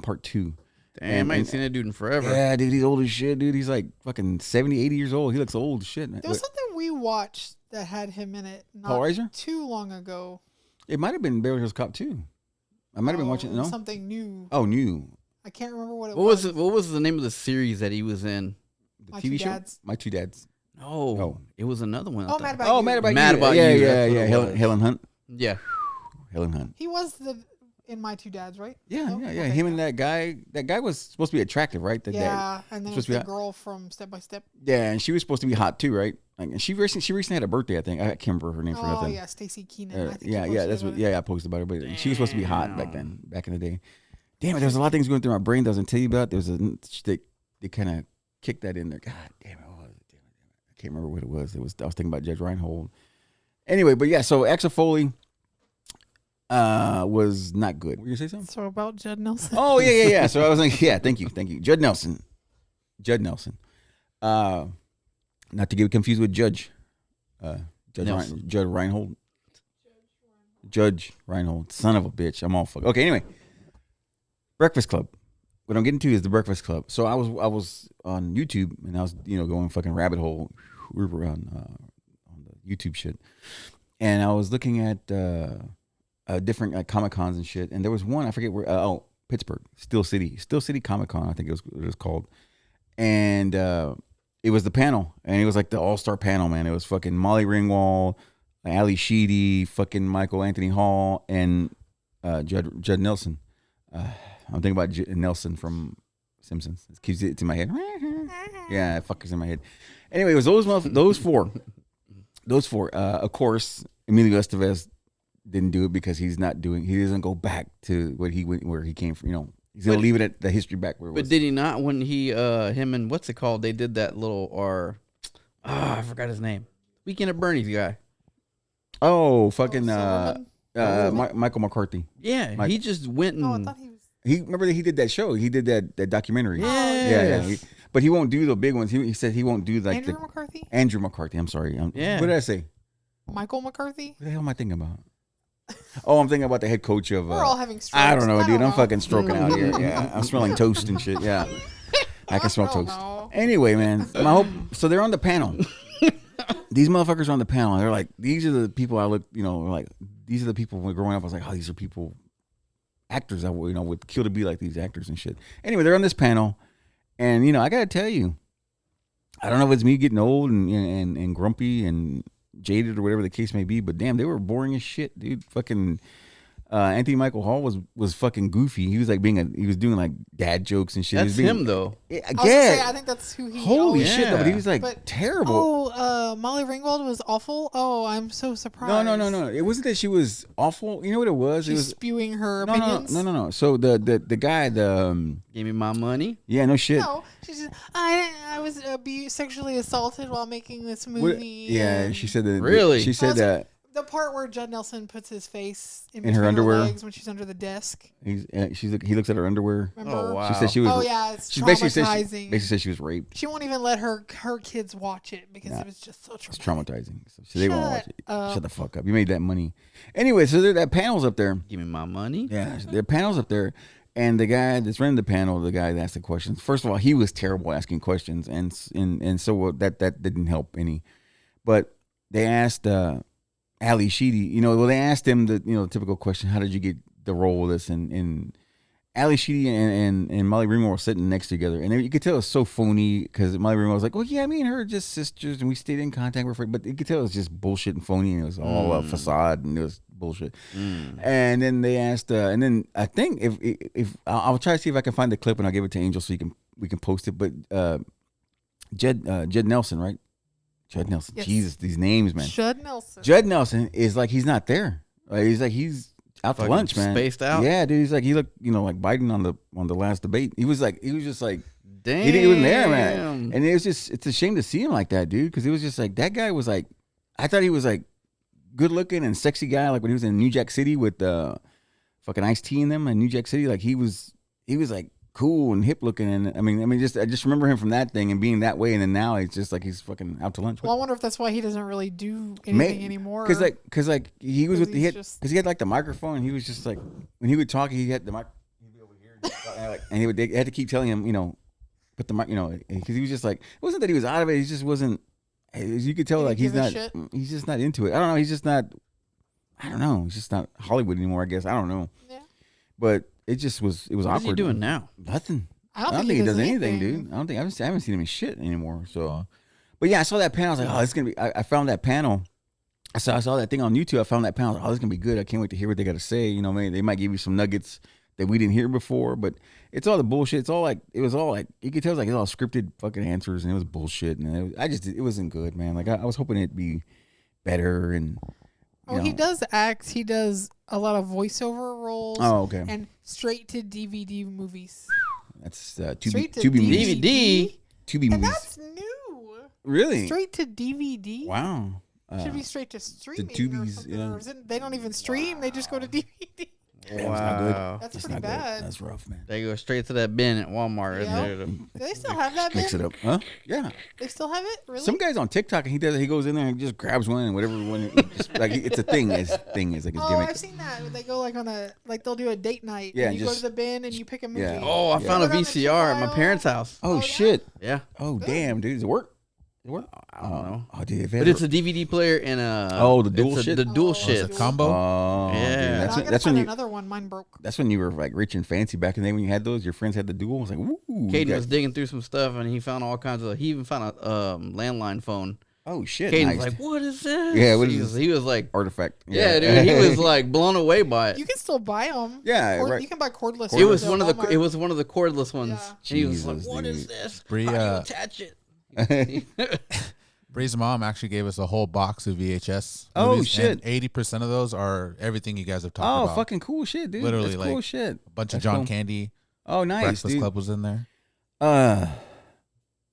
Speaker 2: part 2.
Speaker 4: Damn, I ain't seen that dude in forever.
Speaker 2: Yeah, dude, he's old as shit, dude. He's like fucking 70, 80 years old. He looks old as shit.
Speaker 3: There was something we watched that had him in it
Speaker 2: Paul Reiser?
Speaker 3: Too long ago.
Speaker 2: It might have been Beverly Hills Cop 2. I might have been watching. No,
Speaker 3: something new.
Speaker 2: Oh, new.
Speaker 3: I can't remember what it was.
Speaker 4: What was the name of the series that he was in?
Speaker 2: The TV show. My Two Dads.
Speaker 4: No, it was another one.
Speaker 3: Mad About You.
Speaker 2: Mad About You. Yeah. Helen Hunt.
Speaker 4: Yeah,
Speaker 2: Helen Hunt.
Speaker 3: He was in My Two Dads, right?
Speaker 2: Yeah. Okay, him and that guy. That guy was supposed to be attractive, right?
Speaker 3: And then it was the girl from Step by Step.
Speaker 2: Yeah, and she was supposed to be hot too, right? Like, and she recently had a birthday, I think. I can't remember her name for nothing.
Speaker 3: Oh yeah, Stacey Keenan.
Speaker 2: That's what. Yeah, I posted about her, but she was supposed to be hot back in the day. Damn it, there's a lot of things going through my brain. Doesn't tell you about. They kind of kicked that in there. God damn it, I can't remember what it was. I was thinking about Judge Reinhold. Anyway, but yeah, so Axel Foley was not good. Were you gonna say something?
Speaker 3: So about Judd Nelson.
Speaker 2: Oh yeah. So I was like, thank you, Judd Nelson. Not to get confused with Judge Reinhold. Judge Reinhold, son of a bitch. I'm all fucked. Okay, anyway. Breakfast Club. What I'm getting to is the Breakfast Club. So I was on YouTube, and I was going fucking rabbit hole. We were on the YouTube shit, and I was looking at different Comic Cons and shit. And there was one, I forget where. Pittsburgh, Steel City Comic Con, I think it was called. And it was the panel, and it was like the all-star panel, man. It was fucking Molly Ringwald, Ali Sheedy, fucking Michael Anthony Hall, and Judd Nelson. I'm thinking about Nelson from Simpsons. It keeps it in my head. Yeah, fuckers in my head. Anyway, it was those four. those four. Of course, Emilio Estevez didn't do it because he doesn't go back to what he went, where he came from. You know, he's gonna leave it at the history back where it was.
Speaker 4: But did he not when he him and what's it called? They did that little I forgot his name. Weekend at Bernie's guy.
Speaker 2: Oh, fucking Michael McCarthy.
Speaker 4: Yeah, he just went and.
Speaker 3: Oh, I thought he was.
Speaker 2: He remember that he did that show. He did that documentary.
Speaker 4: Yeah.
Speaker 2: But he won't do the big ones. He said he won't do like
Speaker 3: Andrew McCarthy.
Speaker 2: Andrew McCarthy. I'm sorry.
Speaker 4: Yeah.
Speaker 2: What did I say?
Speaker 3: Michael McCarthy.
Speaker 2: What the hell am I thinking about? Oh, I'm thinking about the head coach of.
Speaker 3: We're all having strokes.
Speaker 2: I don't know, dude. I'm fucking stroking out here. Yeah, I'm smelling toast and shit. Yeah, I can smell toast.
Speaker 3: Know.
Speaker 2: Anyway, man, so they're on the panel. These motherfuckers are on the panel. They're like, these are the people I look. You know, like these are the people when growing up. I was like, oh, these are people, actors. I would kill to be like these actors and shit. Anyway, they're on this panel, and I gotta tell you, I don't know if it's me getting old and grumpy and jaded or whatever the case may be, but damn, they were boring as shit, dude. Fucking Anthony Michael Hall was fucking goofy. He was like he was doing like dad jokes and shit.
Speaker 4: That's him though.
Speaker 2: Yeah,
Speaker 3: I think that's who he.
Speaker 2: Holy
Speaker 3: always
Speaker 2: shit!
Speaker 4: Yeah.
Speaker 2: Though, but he was like terrible.
Speaker 3: Oh, Molly Ringwald was awful. Oh, I'm so surprised.
Speaker 2: No. It wasn't that she was awful. You know what it was?
Speaker 3: She's
Speaker 2: it was
Speaker 3: spewing her opinions.
Speaker 2: No. So the guy,
Speaker 4: Give me my money.
Speaker 2: yeah, no shit.
Speaker 3: No, she's just, I was sexually assaulted while making this movie.
Speaker 2: Yeah, she said that.
Speaker 4: Really?
Speaker 2: She said that.
Speaker 3: The part where Judd Nelson puts his face in
Speaker 2: her
Speaker 3: between
Speaker 2: underwear?
Speaker 3: legs when she's under the desk.
Speaker 2: He looks at her underwear.
Speaker 3: Remember?
Speaker 4: Oh wow.
Speaker 2: She said she was.
Speaker 3: Oh yeah, it's
Speaker 2: She
Speaker 3: traumatizing.
Speaker 2: basically said she was raped.
Speaker 3: She won't even let her kids watch it because it was just so traumatizing.
Speaker 2: It's traumatizing. So they won't watch it.
Speaker 3: up.
Speaker 2: Shut the fuck up. You made that money. Anyway, so that panel's up there.
Speaker 4: Give me my money.
Speaker 2: Yeah, there are panels up there, and the guy that's running the panel, the guy that asked the questions. First of all, he was terrible asking questions, and so that didn't help any. But they asked Ali Sheedy, they asked him the typical question: how did you get the role of this? And Ali Sheedy and Molly Ringwald were sitting next to each other, and you could tell it was so phony because Molly Ringwald was like, "Well, yeah, me and her are just sisters, and we stayed in contact with her," but you could tell it was just bullshit and phony, and it was all a facade, and it was bullshit. And then they asked, and then I think if I'll try to see if I can find the clip, and I'll give it to Angel so we can post it. But Judd Nelson, right? Judd Nelson.
Speaker 3: Yes.
Speaker 2: Jesus, these names, man.
Speaker 3: Judd Nelson.
Speaker 2: Judd Nelson is like he's not there. He's out to
Speaker 4: Fucking
Speaker 2: lunch, man.
Speaker 4: spaced out?
Speaker 2: Yeah, dude. He looked like Biden on the last debate. He was just like
Speaker 4: Damn.
Speaker 2: he wasn't there, man. And it's a shame to see him like that, dude, because it was just like that guy was like, I thought he was like good looking and sexy guy, like when he was in New Jack City with fucking Ice-T in them in New Jack City. Like he was like cool and hip looking, and I mean I just remember him from that thing and being that way, and then now it's just like he's fucking out to lunch.
Speaker 3: Well, I wonder if that's why he doesn't really do anything anymore.
Speaker 2: Because he was with
Speaker 3: Because
Speaker 2: he had like the microphone, and he was just like when he would talk, he had the mic, he'd be over here, and they had to keep telling him, put the mic, because he was just like, it wasn't that he was out of it, he just wasn't. You could tell like he's just not into it. I don't know. He's just not. I don't know. He's just not Hollywood anymore. I guess I don't know.
Speaker 3: Yeah.
Speaker 2: But it just was. It was
Speaker 4: What's
Speaker 2: awkward.
Speaker 4: he doing now?
Speaker 2: Nothing.
Speaker 3: I don't
Speaker 2: think he does anything, dude. I haven't seen him in shit anymore. So, but yeah, I saw that panel. I was like, oh, it's gonna be. I found that panel. I saw that thing on YouTube. I found that panel. I was like, oh, this is gonna be good. I can't wait to hear what they got to say. Maybe they might give you some nuggets that we didn't hear before. But it's all the bullshit. It was all like you could tell it was all scripted fucking answers, and it was bullshit. And it wasn't good, man. Like I was hoping it'd be better and.
Speaker 3: Oh, he does act. He does a lot of voiceover roles.
Speaker 2: Oh, okay.
Speaker 3: And straight to DVD movies.
Speaker 2: That's
Speaker 3: Straight to
Speaker 2: Tubi movies.
Speaker 4: DVD?
Speaker 2: Tubi
Speaker 3: And
Speaker 2: movies.
Speaker 3: that's new.
Speaker 2: Really?
Speaker 3: Straight to DVD.
Speaker 2: Wow.
Speaker 3: Should be straight to streaming.
Speaker 2: Tubi's,
Speaker 3: or something.
Speaker 2: yeah.
Speaker 3: Or is it, they don't even stream. They just go to DVD.
Speaker 4: Wow.
Speaker 3: That's
Speaker 2: It's
Speaker 3: pretty
Speaker 2: not
Speaker 3: bad.
Speaker 2: good. That's rough, man.
Speaker 4: They go straight to that bin at Walmart.
Speaker 3: Yeah.
Speaker 4: Right there.
Speaker 3: Do they still have that?
Speaker 2: Mix
Speaker 3: bin?
Speaker 2: it up, huh? Yeah.
Speaker 3: They still have it? Really?
Speaker 2: Some guys on TikTok, he goes in there and just grabs one and whatever one. Like it's a thing. It's like his
Speaker 3: Oh,
Speaker 2: gimmick.
Speaker 3: I've seen that. They go they'll do a date night.
Speaker 2: Yeah,
Speaker 3: and you go
Speaker 2: just-
Speaker 3: to the bin and you pick a movie.
Speaker 2: Yeah.
Speaker 4: Oh, I found a
Speaker 3: Put it on the
Speaker 4: VCR at my
Speaker 3: file.
Speaker 4: parents' house.
Speaker 2: Oh
Speaker 3: yeah?
Speaker 2: shit.
Speaker 4: Yeah.
Speaker 2: Oh damn, dude. Does it work? Does it work?
Speaker 4: I don't know.
Speaker 2: Oh, dude.
Speaker 4: But it's a DVD player and a.
Speaker 2: The dual
Speaker 4: it's
Speaker 2: shit?
Speaker 4: The dual
Speaker 3: Oh,
Speaker 4: shit.
Speaker 3: dual.
Speaker 5: Combo.
Speaker 2: Oh,
Speaker 4: Yeah.
Speaker 2: dude,
Speaker 3: I'm gonna
Speaker 2: that's when
Speaker 3: find
Speaker 2: you.
Speaker 3: another one. Mine broke.
Speaker 2: That's when you were like rich and fancy back in the day when you had those. Your friends had the dual. I was like, ooh.
Speaker 4: Caden was digging through some stuff and he found all kinds of. He even found a landline phone.
Speaker 2: Oh shit.
Speaker 4: Caden
Speaker 2: Nice.
Speaker 4: was like, "What is this?"
Speaker 2: Yeah, what is this?
Speaker 4: He was like,
Speaker 2: Artifact.
Speaker 4: "Yeah, dude." He was like blown away by it.
Speaker 3: You can still buy them.
Speaker 2: Yeah, right.
Speaker 3: You can buy cordless.
Speaker 4: It was
Speaker 3: ones
Speaker 4: one
Speaker 3: at
Speaker 4: of the.
Speaker 3: Walmart.
Speaker 4: It was one of the cordless ones.
Speaker 3: Yeah.
Speaker 4: And he was like,
Speaker 2: Jesus,
Speaker 4: "What is
Speaker 2: dude.
Speaker 4: this?
Speaker 5: Bree,
Speaker 4: How do you attach it?"
Speaker 5: Bree's mom actually gave us a whole box of VHS.
Speaker 2: Oh,
Speaker 5: movies,
Speaker 2: shit.
Speaker 5: And 80% of those are everything you guys have talked about.
Speaker 2: Oh, fucking cool shit, dude.
Speaker 5: Literally,
Speaker 2: That's
Speaker 5: like
Speaker 2: cool shit.
Speaker 5: A bunch
Speaker 2: That's
Speaker 5: of John
Speaker 2: cool.
Speaker 5: Candy.
Speaker 2: Oh, nice,
Speaker 5: Breakfast
Speaker 2: dude.
Speaker 5: Club was in there.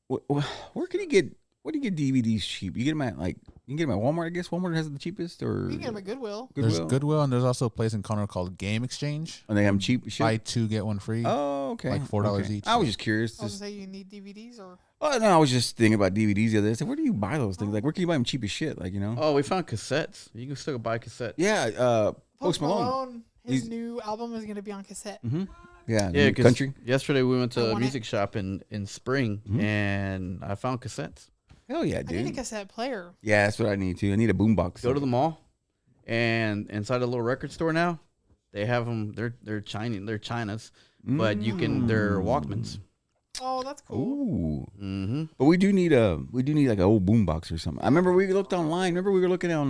Speaker 2: Where can you get? Where do you get DVDs cheap? You get them at you can get them at Walmart. I guess Walmart has the cheapest, or
Speaker 3: You can get them at Goodwill.
Speaker 5: There's Goodwill, and there's also a place in Conroe called Game Exchange.
Speaker 2: And they have them cheap shit.
Speaker 5: Buy two, get one free.
Speaker 2: Oh, okay.
Speaker 5: Like $4 each.
Speaker 2: I was just curious.
Speaker 3: I was say you need DVDs or.
Speaker 2: Oh no, I was just thinking about DVDs the other day. I said, where do you buy those things? Like, where can you buy them cheap as shit? Like,
Speaker 4: Oh, we found cassettes. You can still buy cassettes.
Speaker 2: Yeah, Post Malone.
Speaker 3: His new album is going to be on cassette.
Speaker 2: Mm-hmm. Yeah,
Speaker 4: Yeah,
Speaker 2: country.
Speaker 4: Yesterday we went to a music shop in Spring, and I found cassettes.
Speaker 2: Hell yeah,
Speaker 3: I
Speaker 2: dude.
Speaker 3: need a cassette player.
Speaker 2: Yeah, that's what I need too. I need a boombox.
Speaker 4: Go to the mall, and inside a little record store now, they have them. They're China's, but they're Walkmans.
Speaker 3: Oh, that's cool.
Speaker 2: Ooh.
Speaker 4: Mm-hmm.
Speaker 2: But we do need like an old boombox or something. I remember we looked online. Remember we were looking on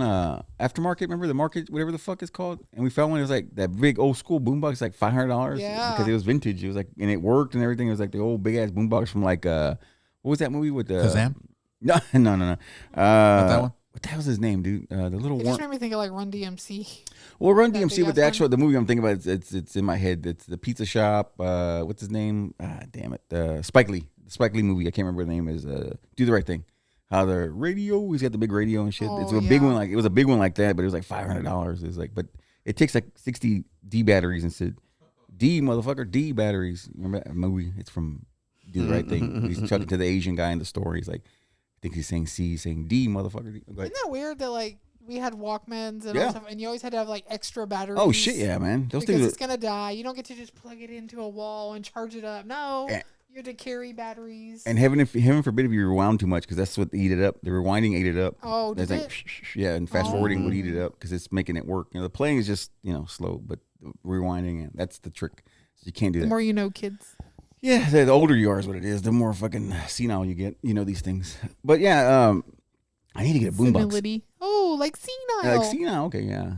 Speaker 2: Aftermarket. Remember the market, whatever the fuck it's called, and we found one. It was like that big old school boombox, like $500.
Speaker 3: Yeah.
Speaker 2: Because it was vintage. It was like, and it worked and everything. It was like the old big ass boombox from like what was that movie with the
Speaker 5: Kazam?
Speaker 2: No.
Speaker 5: Not that one?
Speaker 2: What the hell's his name, dude? The little
Speaker 3: It
Speaker 2: one.
Speaker 3: just made me think of like Run DMC.
Speaker 2: Well, Run
Speaker 3: That
Speaker 2: DMC,
Speaker 3: big
Speaker 2: but the
Speaker 3: ass
Speaker 2: actual
Speaker 3: one?
Speaker 2: the movie I'm thinking about, it's in my head. It's the pizza shop. What's his name? Damn it. Spike Lee. The Spike Lee movie. I can't remember the name. Is Do the Right Thing. How the radio? He's got the big radio and shit. It's
Speaker 3: Oh,
Speaker 2: a big
Speaker 3: yeah.
Speaker 2: one. Like it was a big one like that, but it was like $500. It's like, but it takes like 60 D batteries instead. D motherfucker, D batteries. Remember that movie? It's from Do the Right Thing. He's talking to the Asian guy in the store. He's like, I think he's saying C, he's saying D motherfucker. D. Go ahead.
Speaker 3: Isn't that weird that like we had Walkmans and
Speaker 2: Yeah.
Speaker 3: all stuff, and you always had to have like extra batteries?
Speaker 2: Oh shit, yeah, man. Those
Speaker 3: Because
Speaker 2: things.
Speaker 3: it's gonna die. You don't get to just plug it into a wall and charge it up. No,
Speaker 2: Eh.
Speaker 3: you have to carry batteries.
Speaker 2: And heaven forbid if you rewound too much, because that's what eat it up. The rewinding ate it up.
Speaker 3: Oh,
Speaker 2: It's
Speaker 3: did
Speaker 2: like,
Speaker 3: it?
Speaker 2: yeah, and fast forwarding would eat it up because it's making it work. The playing is just slow, but the rewinding and that's the trick. So you can't do
Speaker 3: The
Speaker 2: that.
Speaker 3: more you know, kids.
Speaker 2: Yeah, the older you are is what it is. The more fucking senile you get. These things. But yeah, I need to get a boombox.
Speaker 3: Senility. Oh, like senile.
Speaker 2: Like senile. Okay, yeah.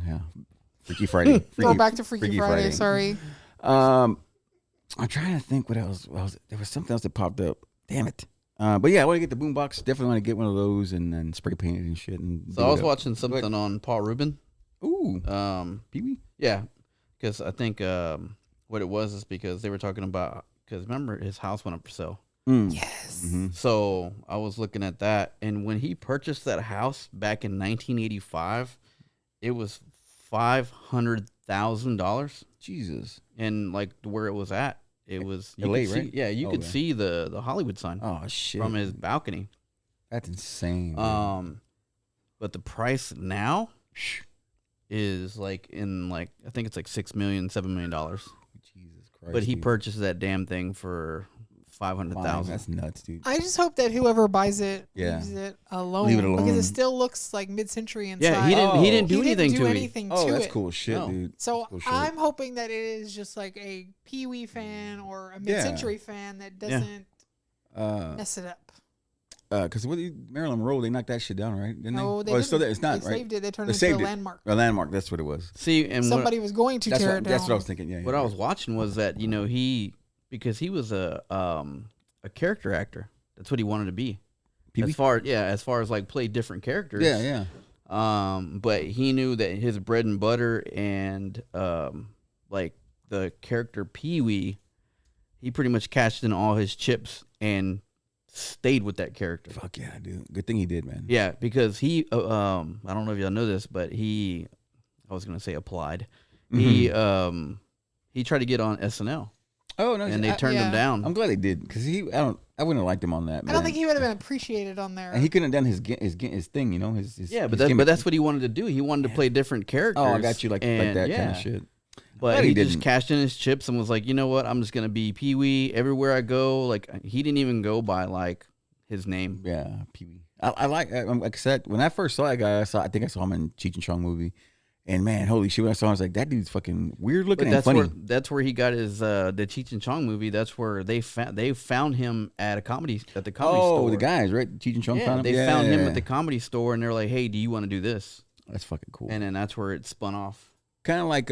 Speaker 2: Freaky Friday.
Speaker 3: Go back to Freaky Friday. Sorry.
Speaker 2: I'm trying to think what else. There was something else that popped up. Damn it. But yeah, I want to get the boombox. Definitely want to get one of those and then spray paint it and shit. And
Speaker 4: So I was watching something on Paul Rubin.
Speaker 2: Ooh. Pee Wee?
Speaker 4: Yeah, because I think what it was is because they were talking about, because remember his house went up for sale.
Speaker 3: Yes.
Speaker 2: Mm-hmm.
Speaker 4: So I was looking at that, and when he purchased that house back in 1985, it was $500,000.
Speaker 2: Jesus.
Speaker 4: And like where it was at, it was you
Speaker 2: LA,
Speaker 4: could see,
Speaker 2: right?
Speaker 4: yeah, you could see the Hollywood sign
Speaker 2: Oh shit.
Speaker 4: from his balcony.
Speaker 2: That's insane. Man.
Speaker 4: But the price now is like I think it's like $6 million, $7 million.
Speaker 2: Jesus Christ.
Speaker 4: But he
Speaker 2: dude.
Speaker 4: purchased that damn thing for $500,000.
Speaker 2: That's nuts, dude.
Speaker 3: I just hope that whoever buys it
Speaker 2: Yeah.
Speaker 3: leaves it alone.
Speaker 2: Leave it alone.
Speaker 3: Because it still looks like mid-century inside.
Speaker 4: Yeah, he didn't do anything to it.
Speaker 3: anything
Speaker 2: Oh,
Speaker 3: to
Speaker 2: that's
Speaker 3: it.
Speaker 2: cool shit,
Speaker 4: No.
Speaker 2: dude.
Speaker 3: So
Speaker 2: Cool shit.
Speaker 3: I'm hoping that it is just like a Pee Wee fan or a mid-century fan that doesn't mess it up.
Speaker 2: Because Marilyn Monroe, they knocked that shit down, right? Didn't
Speaker 3: No,
Speaker 2: they?
Speaker 3: they
Speaker 2: It's still
Speaker 3: didn't.
Speaker 2: there. It's not,
Speaker 3: They
Speaker 2: right?
Speaker 3: saved it. They turned
Speaker 2: They
Speaker 3: it into a
Speaker 2: saved it.
Speaker 3: landmark.
Speaker 2: A landmark. That's what it was.
Speaker 4: See, and
Speaker 3: Somebody was going to tear it down.
Speaker 2: That's what I was thinking. Yeah.
Speaker 4: what I was watching was that because he was a character actor. That's what he wanted to be.
Speaker 2: Pee-wee?
Speaker 4: As far as like play different characters.
Speaker 2: Yeah.
Speaker 4: But he knew that his bread and butter and like the character Pee Wee, he pretty much cashed in all his chips and stayed with that character.
Speaker 2: Fuck yeah, dude. Good thing he did, man.
Speaker 4: Yeah, because he I don't know if y'all know this, but I was gonna say applied.
Speaker 2: Mm-hmm.
Speaker 4: He tried to get on SNL.
Speaker 2: Oh no,
Speaker 4: And they turned him down.
Speaker 2: I'm glad they did because I wouldn't have liked him on that.
Speaker 3: I don't think he would have been appreciated on there.
Speaker 2: And he couldn't have done his thing, his
Speaker 4: Yeah,
Speaker 2: his
Speaker 4: but
Speaker 2: gimmick.
Speaker 4: that's what he wanted to do. He wanted to play different characters.
Speaker 2: Oh, I got you like that kind of shit.
Speaker 4: But
Speaker 2: Glad
Speaker 4: he
Speaker 2: he
Speaker 4: just
Speaker 2: didn't.
Speaker 4: cashed in his chips and was like, you know what? I'm just gonna be Pee Wee everywhere I go. Like he didn't even go by like his name.
Speaker 2: Yeah, Pee Wee. I like I said when I first saw that guy. I think I saw him in Cheech and Chong movie, and man, holy shit! When I saw him, I was like, that dude's fucking weird looking and funny.
Speaker 4: That's where he got his the Cheech and Chong movie. That's where they found him at the comedy store.
Speaker 2: Oh, the guys, right? Cheech and Chong found him.
Speaker 4: They found him at the comedy store, and they're like, "Hey, do you want to do this?"
Speaker 2: That's fucking cool.
Speaker 4: And then that's where it spun off.
Speaker 2: Kind of like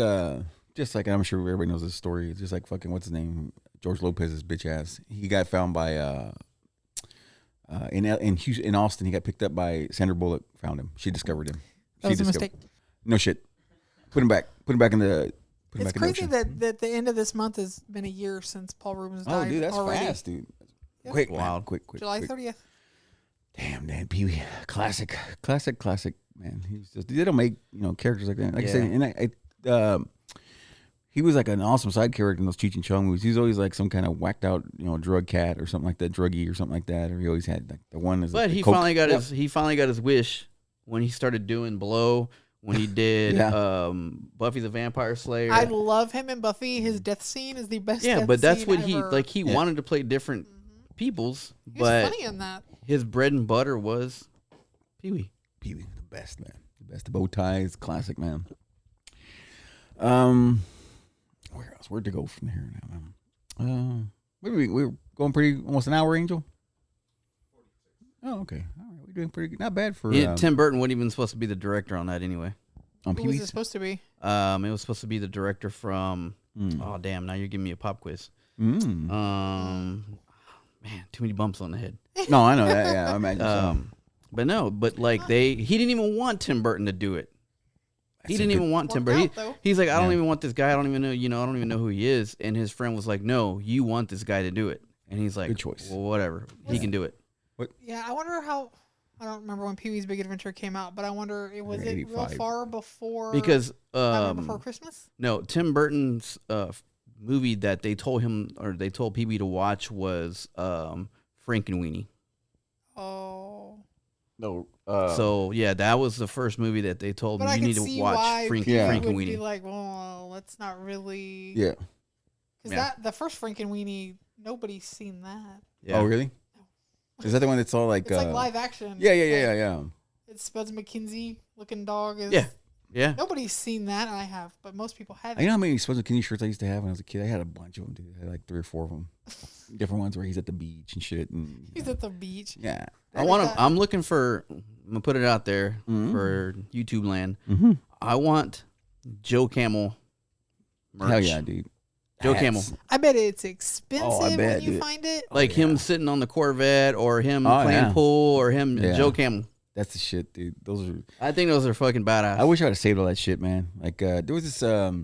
Speaker 2: just like I'm sure everybody knows this story. It's just like fucking what's his name, George Lopez's bitch ass. He got found by in Houston, in Austin, he got picked up by Sandra Bullock. Found him. She discovered him.
Speaker 3: That was a mistake.
Speaker 2: No shit. Put him back. Put him back in the.
Speaker 3: It's crazy that the end of this month has been a year since Paul Rubens died.
Speaker 2: Oh, dude, that's
Speaker 3: already.
Speaker 2: fast, dude.
Speaker 3: Yep.
Speaker 2: Quick,
Speaker 4: Wow.
Speaker 2: man. Quick.
Speaker 3: July 30th.
Speaker 2: Damn, man, Pee Wee, classic, man. He's just they don't make characters like that. Like I said, and he was like an awesome side character in those Cheech and Chong movies. He's always like some kind of whacked out, drug cat or something like that, druggie or something like that. Or he always had like the one.
Speaker 4: But he finally got his wish when he started doing Blow. When he did Buffy the Vampire Slayer.
Speaker 3: I love him in Buffy. His death scene is the best.
Speaker 4: Yeah, but that's what
Speaker 3: ever.
Speaker 4: he wanted to play different peoples.
Speaker 3: He was funny in that.
Speaker 4: His bread and butter was Pee Wee.
Speaker 2: Pee Wee, the best, man. The best. The bow ties, classic, man. Where else? Where'd to go from here now, man? We're going pretty, almost an hour, Angel. Oh, okay. All right, we're doing pretty good. Not bad for.
Speaker 4: Tim Burton wasn't even supposed to be the director on that anyway.
Speaker 2: On
Speaker 3: Who
Speaker 2: Pee
Speaker 3: was
Speaker 2: Wee's?
Speaker 3: it supposed to be?
Speaker 4: It was supposed to be the director from. Oh damn! Now you're giving me a pop quiz. Man, too many bumps on the head.
Speaker 2: No, I know that. Yeah, I imagine so.
Speaker 4: But he didn't even want Tim Burton to do it. He didn't even want Tim Burton. He's like, I don't even want this guy. I don't even know. I don't even know who he is. And his friend was like, no, you want this guy to do it. And he's like,
Speaker 2: good choice.
Speaker 4: Well, whatever. He can do it.
Speaker 3: Yeah, I wonder how. I don't remember when Pee Wee's Big Adventure came out, but I wonder was it real far before?
Speaker 4: Because
Speaker 3: before Christmas.
Speaker 4: No, Tim Burton's movie that they told him or they told Pee Wee to watch was Frankenweenie.
Speaker 3: Oh.
Speaker 2: No.
Speaker 4: So yeah, that was the first movie that they told him you need to watch Frankenweenie.
Speaker 3: Would be like, well, let's not really.
Speaker 2: Yeah.
Speaker 3: Because the first Frankenweenie, nobody's seen that.
Speaker 4: Yeah.
Speaker 2: Oh really? Is that the one that's all like?
Speaker 3: It's like live action.
Speaker 2: Yeah.
Speaker 3: It's Spuds McKenzie looking dog.
Speaker 4: Yeah.
Speaker 3: Nobody's seen that. I have, but most people haven't.
Speaker 2: You know how many Spuds McKenzie shirts I used to have when I was a kid? I had a bunch of them, dude. I had like 3 or 4 of them. Different ones where he's at the beach and shit. And,
Speaker 3: he's at the beach.
Speaker 2: Yeah.
Speaker 4: I'm looking for. I'm gonna put it out there for YouTube land. I want Joe Camel merch.
Speaker 2: Hell yeah, dude.
Speaker 4: Joe Camel.
Speaker 3: I bet it's expensive when you
Speaker 2: dude.
Speaker 3: find it.
Speaker 4: Like him sitting on the Corvette or him playing pool or him Joe Camel.
Speaker 2: That's the shit, dude. Those are.
Speaker 4: I think those are fucking badass.
Speaker 2: I wish I would have saved all that shit, man. Like there was this. There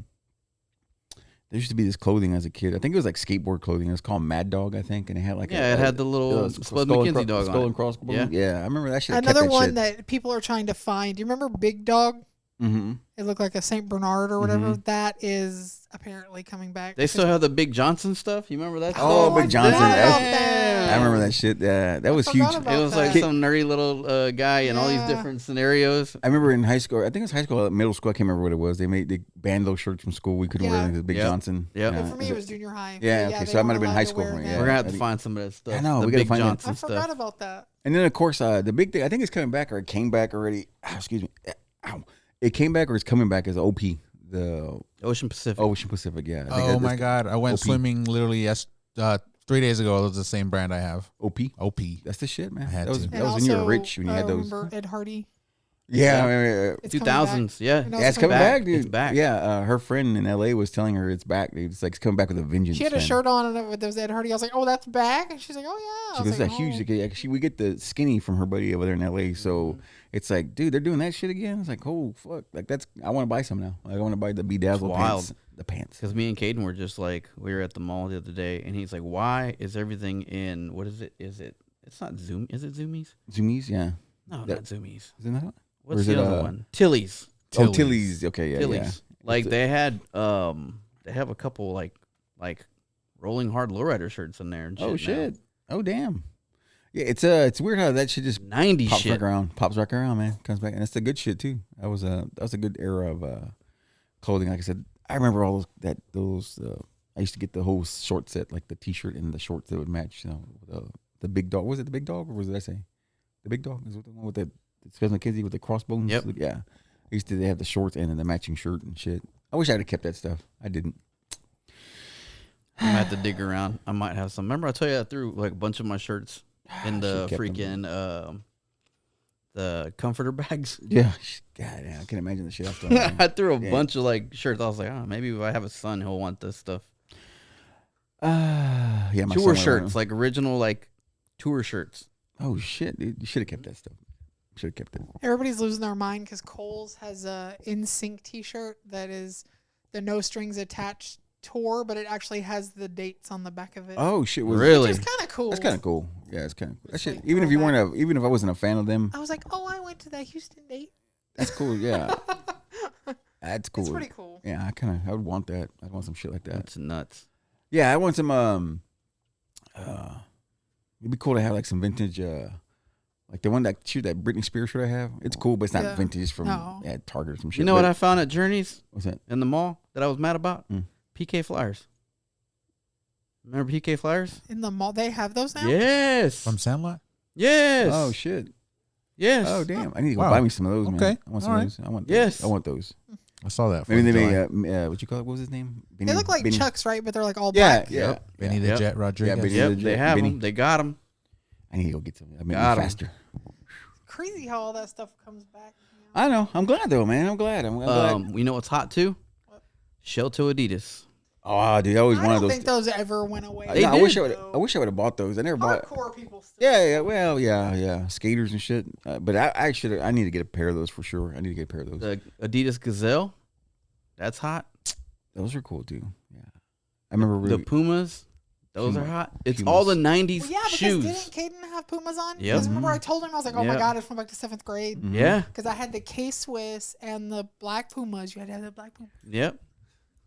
Speaker 2: used to be this clothing as a kid. I think it was like skateboard clothing. It was called Mad Dog, I think, and it had like
Speaker 4: it had the little Spud McKenzie dog
Speaker 2: skull
Speaker 4: on
Speaker 2: and crossbones. Yeah, I remember that shit.
Speaker 3: Another one that people are trying to find. Do you remember Big Dog?
Speaker 2: Mm-hmm.
Speaker 3: It looked like a Saint Bernard or whatever. That is apparently coming back.
Speaker 4: They still have the Big Johnson stuff. You remember that?
Speaker 2: Oh, Big Johnson.
Speaker 3: I
Speaker 2: remember that shit. That was huge.
Speaker 4: It was like some nerdy little guy in all these different scenarios.
Speaker 2: I remember in high school. I think it was high school, middle school. I can't remember what it was. They banned those shirts from school. We couldn't wear them. Big Johnson.
Speaker 3: Yeah. For me, it was junior high.
Speaker 2: Yeah. Okay. So I might have been high school for me. Yeah.
Speaker 4: We're gonna have to find some of that stuff.
Speaker 2: I know.
Speaker 4: We
Speaker 2: gotta
Speaker 4: find
Speaker 2: Johnson
Speaker 3: I forgot about that.
Speaker 2: And then of course the big thing. I think it's coming back or it came back already. Excuse me. It came back or it's coming back as OP. The
Speaker 4: Ocean Pacific.
Speaker 2: Ocean Pacific, yeah.
Speaker 5: Oh my God! I went swimming literally 3 days ago. It was the same brand I have.
Speaker 2: OP.
Speaker 5: That's
Speaker 2: the shit, man.
Speaker 5: That
Speaker 2: was when you were rich when you had those.
Speaker 3: Remember Ed Hardy?
Speaker 2: Yeah,
Speaker 4: 2000s. Yeah,
Speaker 2: it's coming back, dude.
Speaker 4: It's back.
Speaker 2: Yeah, her friend in LA was telling her it's back, dude. It's like it's coming back with a vengeance.
Speaker 3: She had a shirt on and there was Ed Hardy. I was like, oh, that's back, and she's like, oh yeah.
Speaker 2: She goes, that huge. We get the skinny from her buddy over there in LA, so it's like, dude, they're doing that shit again. It's like, oh fuck, like that's. I want to buy some now. Like, I want to buy the Bedazzled pants. The pants.
Speaker 4: Because me and Caden were just like, we were at the mall the other day, and he's like, why is everything in what is it? It's not Zoom. Is it Zoomies?
Speaker 2: Zoomies, yeah.
Speaker 4: No, not Zoomies.
Speaker 2: Isn't that?
Speaker 4: What's the other one? Tilly's.
Speaker 2: Oh, Tilly's. Okay, yeah,
Speaker 4: Tilly's.
Speaker 2: Yeah.
Speaker 4: Like they had, they have a couple like Rolling Hard Lowrider shirts in there. And shit
Speaker 2: oh shit!
Speaker 4: Now.
Speaker 2: Oh damn! Yeah, it's weird how that shit just
Speaker 4: 90s
Speaker 2: pops
Speaker 4: shit.
Speaker 2: Pops back around, man. Comes back, and that's the good shit too. That was a good era of clothing. Like I said, I remember all those. I used to get the whole short set, like the T-shirt and the shorts that would match. You know, the big dog. Was it the big dog, or was it I say the big dog? Is it the one with the Spuds McKenzie with the crossbones?
Speaker 4: Yep.
Speaker 2: Yeah. I used to have the shorts and then the matching shirt and shit. I wish I'd have kept that stuff. I didn't.
Speaker 4: I might have to dig around. I might have some. Remember I told you I threw like a bunch of my shirts in the freaking the comforter bags.
Speaker 2: Yeah. God, I can imagine the shit I've done.
Speaker 4: I threw a bunch of like shirts. I was like, oh, maybe if I have a son, he'll want this stuff.
Speaker 2: Yeah, my
Speaker 4: Tour
Speaker 2: son
Speaker 4: shirts, like original like tour shirts.
Speaker 2: Oh shit, dude! You should have kept that stuff. Should have kept it.
Speaker 3: Everybody's losing their mind because Kohl's has a NSYNC T-shirt that is the No Strings Attached tour, but it actually has the dates on the back of it.
Speaker 2: Oh shit!
Speaker 4: Really?
Speaker 3: Which is kind of cool.
Speaker 2: That's kind of cool. Yeah, it's kind of cool. That shit,
Speaker 3: like
Speaker 2: even if I wasn't a fan of them,
Speaker 3: I was like, oh, I went to that Houston date.
Speaker 2: that's cool. Yeah, that's cool.
Speaker 3: It's pretty cool.
Speaker 2: Yeah, I would want that. I'd want some shit like that.
Speaker 4: That's nuts.
Speaker 2: Yeah, I want some. It'd be cool to have like some vintage. Like the one that Britney Spears shirt I have. It's cool, but it's not vintage. It's from Target or some shit.
Speaker 4: You know what I found at Journeys?
Speaker 2: What's that?
Speaker 4: In the mall that I was mad about? PK Flyers. Remember PK Flyers?
Speaker 3: In the mall, they have those now?
Speaker 4: Yes.
Speaker 5: From Sandlot?
Speaker 4: Yes.
Speaker 2: Oh shit.
Speaker 4: Yes.
Speaker 2: Oh damn. I need to go buy me some of those, man.
Speaker 5: Okay.
Speaker 2: I want some of those. I want those.
Speaker 4: Yes.
Speaker 2: I want those.
Speaker 5: I saw that.
Speaker 2: Maybe they made what you call it? What was his name?
Speaker 3: They look like
Speaker 2: Benny.
Speaker 3: Chucks, right? But they're like all black.
Speaker 2: Yeah.
Speaker 5: Benny the Jet Rodriguez.
Speaker 2: Benny
Speaker 4: Yep,
Speaker 2: the Jet.
Speaker 4: they have
Speaker 2: Benny.
Speaker 4: them. They got them.
Speaker 2: I need to go get some. I mean,
Speaker 4: Got 'em.
Speaker 2: faster.
Speaker 3: Crazy how all that stuff comes back.
Speaker 2: I know. I'm glad though, man. I'm glad. I'm glad.
Speaker 4: You know what's hot too?
Speaker 3: What?
Speaker 4: Shell toe Adidas.
Speaker 2: Oh, dude, I always
Speaker 3: I
Speaker 2: wanted
Speaker 3: don't
Speaker 2: those.
Speaker 3: think those ever went away.
Speaker 4: They
Speaker 2: I wish
Speaker 4: did.
Speaker 2: I wish I would have bought those. I never bought.
Speaker 3: Hardcore people still.
Speaker 2: Yeah. Skaters and shit. But I need to get a pair of those for sure. I need to get a pair of those.
Speaker 4: The Adidas Gazelle. That's hot.
Speaker 2: Those are cool too. Yeah, I remember
Speaker 4: The Pumas. Those
Speaker 2: Puma.
Speaker 4: are hot. It's
Speaker 2: Pumas.
Speaker 4: all the 90s
Speaker 3: Well, yeah, because
Speaker 4: shoes.
Speaker 3: didn't Caden have Pumas on?
Speaker 4: Yep.
Speaker 3: Because remember I told him, I was like, oh my
Speaker 4: Yep.
Speaker 3: God, it's from back to 7th grade.
Speaker 2: Mhm.
Speaker 4: Yeah.
Speaker 3: Because I had the K-Swiss and the black Pumas. You had to have the black Pumas.
Speaker 4: Yep.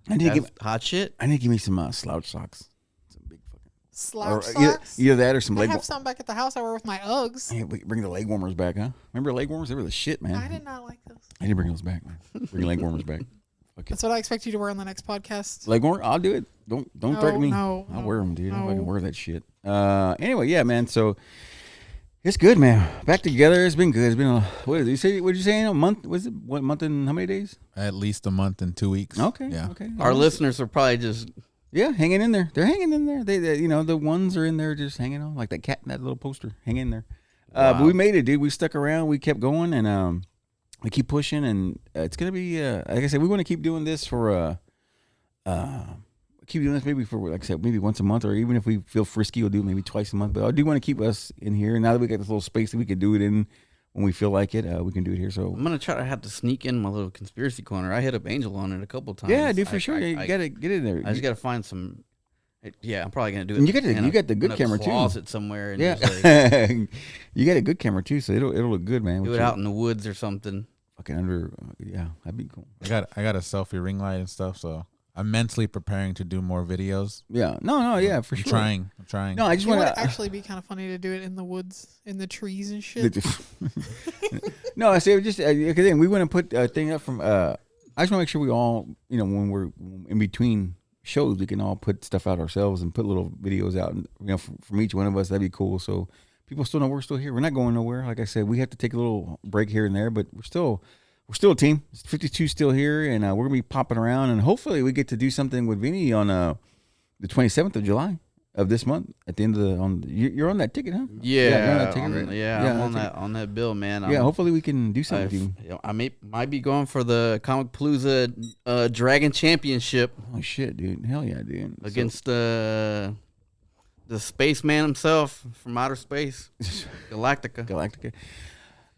Speaker 2: I need to
Speaker 4: That's hot shit.
Speaker 2: give me some slouch socks. Some big fucking
Speaker 3: Slouch
Speaker 2: either,
Speaker 3: socks.
Speaker 2: either that or some
Speaker 3: I
Speaker 2: leg.
Speaker 3: have some back at the house I wear with my Uggs.
Speaker 2: Hey, we bring the leg warmers back, huh? Remember leg warmers? They were the shit, man.
Speaker 3: I did not like those.
Speaker 2: I need to bring those back, man. Bring leg warmers back. Okay.
Speaker 3: That's what I expect you to wear on the next podcast.
Speaker 2: Leg warmer? I'll do it. Don't
Speaker 3: No,
Speaker 2: threaten me.
Speaker 3: no,
Speaker 2: I'll
Speaker 3: no,
Speaker 2: wear them, dude. I
Speaker 3: no.
Speaker 2: fucking wear that shit. Anyway, yeah, man. So it's good, man. Back together. It's been good. It's been what did you say? What did you say? A month? Was it what month and how many days?
Speaker 5: At least a month and 2 weeks.
Speaker 2: Okay.
Speaker 5: Yeah.
Speaker 2: Okay.
Speaker 4: Our listeners are probably just
Speaker 2: hanging in there. They're hanging in there. They the ones are in there just hanging on like that cat in that little poster. Hang in there. But we made it, dude. We stuck around. We kept going and we keep pushing and it's gonna be like I said, we want to keep doing this for maybe for like I said, maybe once a month or even if we feel frisky, we'll do it maybe twice a month. But I do want to keep us in here. Now that we got this little space that we can do it in when we feel like it, we can do it here. So
Speaker 4: I'm gonna try to have to sneak in my little conspiracy corner. I hit up Angel on it a couple times.
Speaker 2: yeah, dude, for sure. You gotta get in there.
Speaker 4: I just gotta find some. Yeah, I'm probably gonna do it.
Speaker 2: And you got the good camera too.
Speaker 4: Closet somewhere. And
Speaker 2: Yeah,
Speaker 4: just like,
Speaker 2: you got a good camera too, so it'll look good, man.
Speaker 4: do it out in the woods or something.
Speaker 2: fucking under. Yeah, that'd be cool.
Speaker 5: I got a selfie ring light and stuff, so I'm mentally preparing to do more videos.
Speaker 2: Yeah, no, yeah, for sure.
Speaker 5: I'm trying.
Speaker 2: No, I just
Speaker 3: It
Speaker 2: want
Speaker 3: would
Speaker 2: to
Speaker 3: actually be kind of funny to do it in the woods, in the trees and shit.
Speaker 2: No, I say just because then we want to put a thing up from. I just want to make sure we all, when we're in between shows, we can all put stuff out ourselves and put little videos out, from each one of us. That'd be cool. So people still know we're still here. We're not going nowhere. Like I said, we have to take a little break here and there, but we're still a team. 52 still here, and we're gonna be popping around, and hopefully we get to do something with Vinnie on the 27th of July of this month. At the end of you're on that ticket, huh?
Speaker 4: Yeah,
Speaker 2: you're on that ticket, right?
Speaker 4: I'm on that bill, man.
Speaker 2: Yeah, hopefully we can do something with you.
Speaker 4: I might be going for the Comic Palooza Dragon Championship.
Speaker 2: Oh shit, dude! Hell yeah, dude!
Speaker 4: Against the spaceman himself from outer space, Galactica.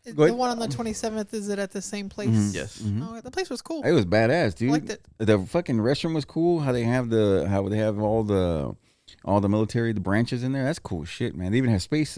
Speaker 3: The one on the 27th, is it at the same place?
Speaker 2: Mm-hmm.
Speaker 4: Yes.
Speaker 2: Mm-hmm.
Speaker 3: Oh, the place was cool.
Speaker 2: It was badass, dude.
Speaker 3: I liked it.
Speaker 2: The fucking restroom was cool. How they have all the military, the branches in there. That's cool shit, man. They even have space.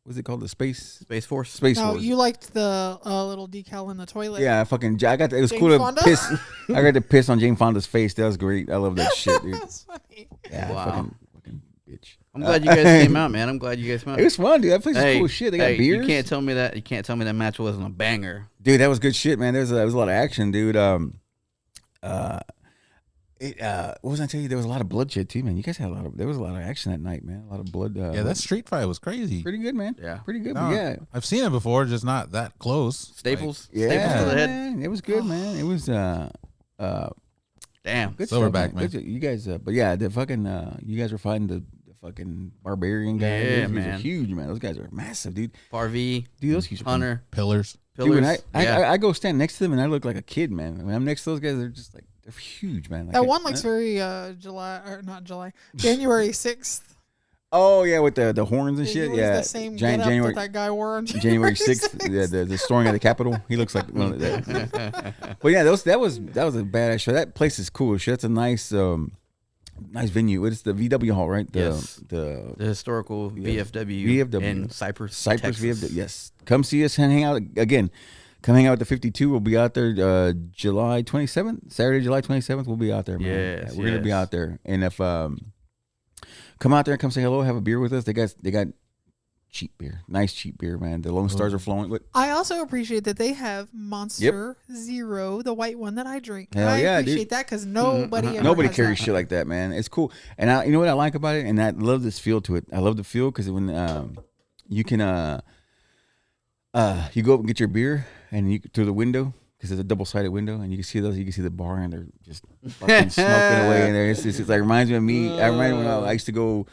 Speaker 2: What's it called? The Space
Speaker 4: Force.
Speaker 3: No,
Speaker 2: Force.
Speaker 3: you liked the little decal in the toilet.
Speaker 2: Yeah, I got. It was
Speaker 3: Jane
Speaker 2: cool
Speaker 3: Fonda?
Speaker 2: to piss. I got to piss on Jane Fonda's face. That was great. I love that shit, dude.
Speaker 3: That's funny.
Speaker 2: Yeah,
Speaker 4: Wow.
Speaker 2: fucking bitch.
Speaker 4: I'm glad you guys came out, man. I'm glad you guys came out.
Speaker 2: It was fun, dude. That place is cool shit. They got beers.
Speaker 4: You can't tell me that match wasn't a banger.
Speaker 2: Dude, that was good shit, man. There was a lot of action, dude. What was I tell you? There was a lot of bloodshed too, man. You guys had there was a lot of action that night, man. A lot of blood.
Speaker 5: Yeah, that street fight was crazy.
Speaker 2: pretty good, man.
Speaker 4: Yeah.
Speaker 2: Pretty good.
Speaker 5: No,
Speaker 2: But yeah,
Speaker 5: I've seen it before, just not that close.
Speaker 4: Staples.
Speaker 2: yeah,
Speaker 4: Staples to the head.
Speaker 2: man. It was good, man. It was
Speaker 4: Damn.
Speaker 2: good
Speaker 5: Silverback,
Speaker 2: stuff,
Speaker 5: man.
Speaker 2: Good, you guys, but yeah, the fucking you guys were fighting the fucking barbarian guys.
Speaker 4: Yeah,
Speaker 2: Those guys are
Speaker 4: man.
Speaker 2: huge, man. Those guys are massive, dude.
Speaker 4: Parv,
Speaker 2: Dude, those guys are
Speaker 4: Hunter,
Speaker 5: Pillars.
Speaker 4: Pillars.
Speaker 2: Dude, and
Speaker 4: yeah.
Speaker 2: I go stand next to them and I look like a kid, man. When I'm next to those guys, they're just like they're huge, man. Like,
Speaker 3: That one looks very January 6th.
Speaker 2: Oh yeah, with the horns and
Speaker 3: He
Speaker 2: shit.
Speaker 3: was
Speaker 2: Yeah,
Speaker 3: the same January that guy wore on
Speaker 2: January 6th. Yeah, the storming of the Capitol. He looks like one of that. But yeah, that was a badass show. That place is cool. Shit, that's a nice venue. It's the VW Hall, right? The
Speaker 4: Historical VFW in Cypress, Texas.
Speaker 2: VFW. Yes, come see us and hang out again. Come hang out at the 52. We'll be out there July 27th, Saturday, July 27th. We'll be out there, man.
Speaker 4: Yes,
Speaker 2: we're gonna be out there, and if come out there and come say hello, have a beer with us. They got cheap beer, nice cheap beer, man. The Lone Stars are flowing.
Speaker 3: I also appreciate that they have Monster Zero, the white one that I drink.
Speaker 2: Hell
Speaker 3: I
Speaker 2: yeah,
Speaker 3: appreciate
Speaker 2: dude.
Speaker 3: that because nobody
Speaker 2: carries shit like that, man. It's cool, and you know what I like about it, and I love this feel to it. I love the feel because when you can you go up and get your beer and you through the window. Because it's a double-sided window, and you can see those. You can see the bar, and they're just fucking smoking away in there. It's like reminds me of me. I remember when I used to go.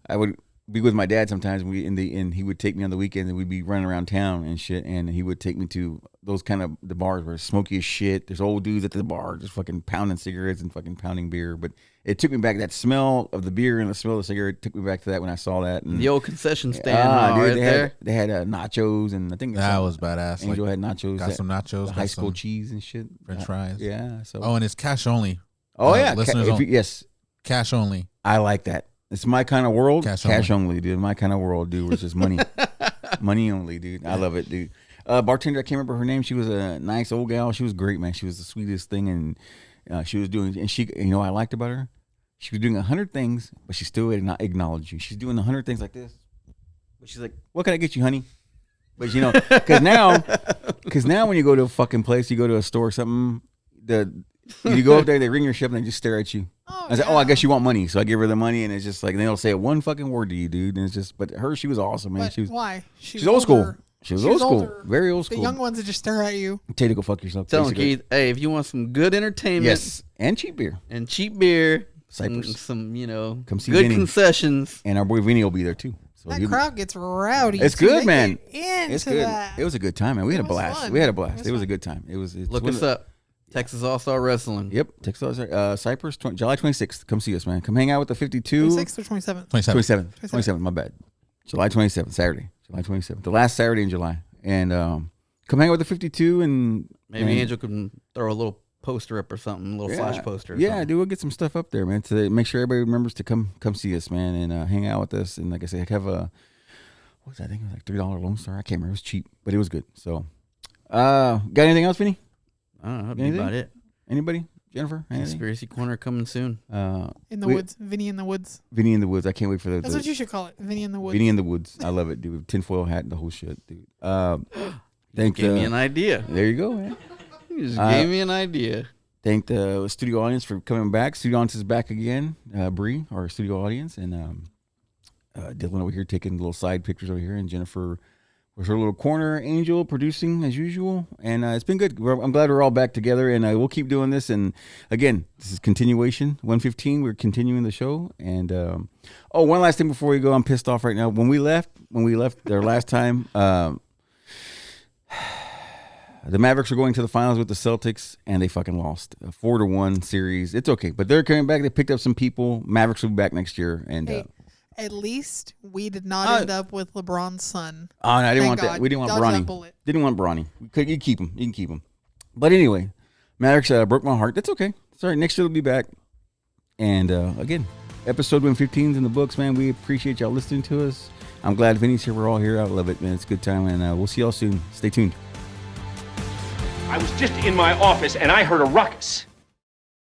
Speaker 2: I would be with my dad sometimes. And he would take me on the weekends, and we'd be running around town and shit. And he would take me to those kind of the bars where it's smoky as shit. There's old dudes at the bar just fucking pounding cigarettes and fucking pounding beer. But it took me back. That smell of the beer and the smell of the cigarette took me back to that when I saw that. And
Speaker 4: the old concession stand, dude,
Speaker 2: they had nachos, and I think
Speaker 5: that was badass.
Speaker 2: Angel had nachos.
Speaker 5: Got some nachos,
Speaker 2: high school cheese and shit,
Speaker 5: French fries.
Speaker 2: Yeah. So.
Speaker 5: Oh, and it's cash only.
Speaker 2: Oh yeah,
Speaker 5: listeners only.
Speaker 2: Yes,
Speaker 5: cash only.
Speaker 2: I like that. It's my kind of world. Cash only, dude. My kind of world, dude. Was just money, money only, dude. I love it, dude. Bartender, I can't remember her name. She was a nice old gal. She was great, man. She was the sweetest thing, and she was doing. And she, you know, what I liked about her. She was doing 100 things, but she still did not acknowledge you. She's doing 100 things like this, but she's like, "What can I get you, honey?" But you know, because now when you go to a fucking place, you go to a store or something, you go up there, they ring your ship, and they just stare at you. I said, "Oh, I guess you want money," so I give her the money, and it's just like they don't say one fucking word to you, dude. And it's just, but she was awesome, man.
Speaker 3: But why?
Speaker 2: She's old school. She was old school, very old school.
Speaker 3: The young ones that just stare at you.
Speaker 2: Tell you to go fuck yourself.
Speaker 4: Tell them, Keith, hey, if you want some good entertainment,
Speaker 2: yes, and cheap beer,
Speaker 4: Cypress, some
Speaker 2: come see
Speaker 4: good
Speaker 2: Vinnie.
Speaker 4: Concessions,
Speaker 2: and our boy Vinnie will be there too. So
Speaker 3: that crowd gets rowdy.
Speaker 2: It's good, man.
Speaker 3: It's good.
Speaker 2: It was a good time, man. We had a blast.
Speaker 3: Fun.
Speaker 2: We had a blast. It was a good time.
Speaker 4: Look us up. Texas All-Star Wrestling.
Speaker 2: Yep. Texas All-Star. Cypress, July 26th. Come see us, man. Come hang out with the 52.
Speaker 3: 26th or 27th?
Speaker 2: 27th, my bad. July 27th, Saturday. July 27th. The last Saturday in July. And come hang out with the 52 and...
Speaker 4: Maybe Angel can throw a little poster up or something, a little flash poster.
Speaker 2: Yeah, dude, we'll get some stuff up there, man, to make sure everybody remembers to come see us, man, and hang out with us. And like I said, have a... What was that? I think it was like $3 Lone Star. I can't remember. It was cheap, but it was good. So, got anything else, Vinny?
Speaker 4: I don't know. That'd be about it.
Speaker 2: Anybody? Jennifer?
Speaker 4: Conspiracy Corner coming soon.
Speaker 3: In the woods. Vinnie in the woods.
Speaker 2: Vinnie in the woods. I can't wait for that.
Speaker 3: That's what you should call it. Vinnie in the woods.
Speaker 2: Vinnie in the woods. I love it, dude. Tinfoil hat and the whole shit, dude.
Speaker 4: Gave me an idea.
Speaker 2: There you go, man.
Speaker 4: You just gave me an idea.
Speaker 2: Thank the studio audience for coming back. Studio audience is back again. Bree, our studio audience, and Dylan over here taking little side pictures over here, and Jennifer with her little corner. Angel producing as usual, and it's been good. I'm glad we're all back together, and we'll keep doing this. And again, this is continuation. 115. We're continuing the show. And one last thing before we go, I'm pissed off right now. When we left their last time, the Mavericks are going to the finals with the Celtics, and they fucking lost a 4-1 series. It's okay, but they're coming back. They picked up some people. Mavericks will be back next year, and.
Speaker 3: At least we did not end up with LeBron's son.
Speaker 2: Oh, no, I didn't want that. We didn't want Bronny. Didn't want Bronny. You can keep him. You can keep him. But anyway, Mavericks broke my heart. That's okay. Sorry, next year they'll be back. And again, episode 115 is in the books, man. We appreciate y'all listening to us. I'm glad Vinny's here. We're all here. I love it, man. It's a good time, and we'll see y'all soon. Stay tuned.
Speaker 1: I was just in my office, and I heard a ruckus.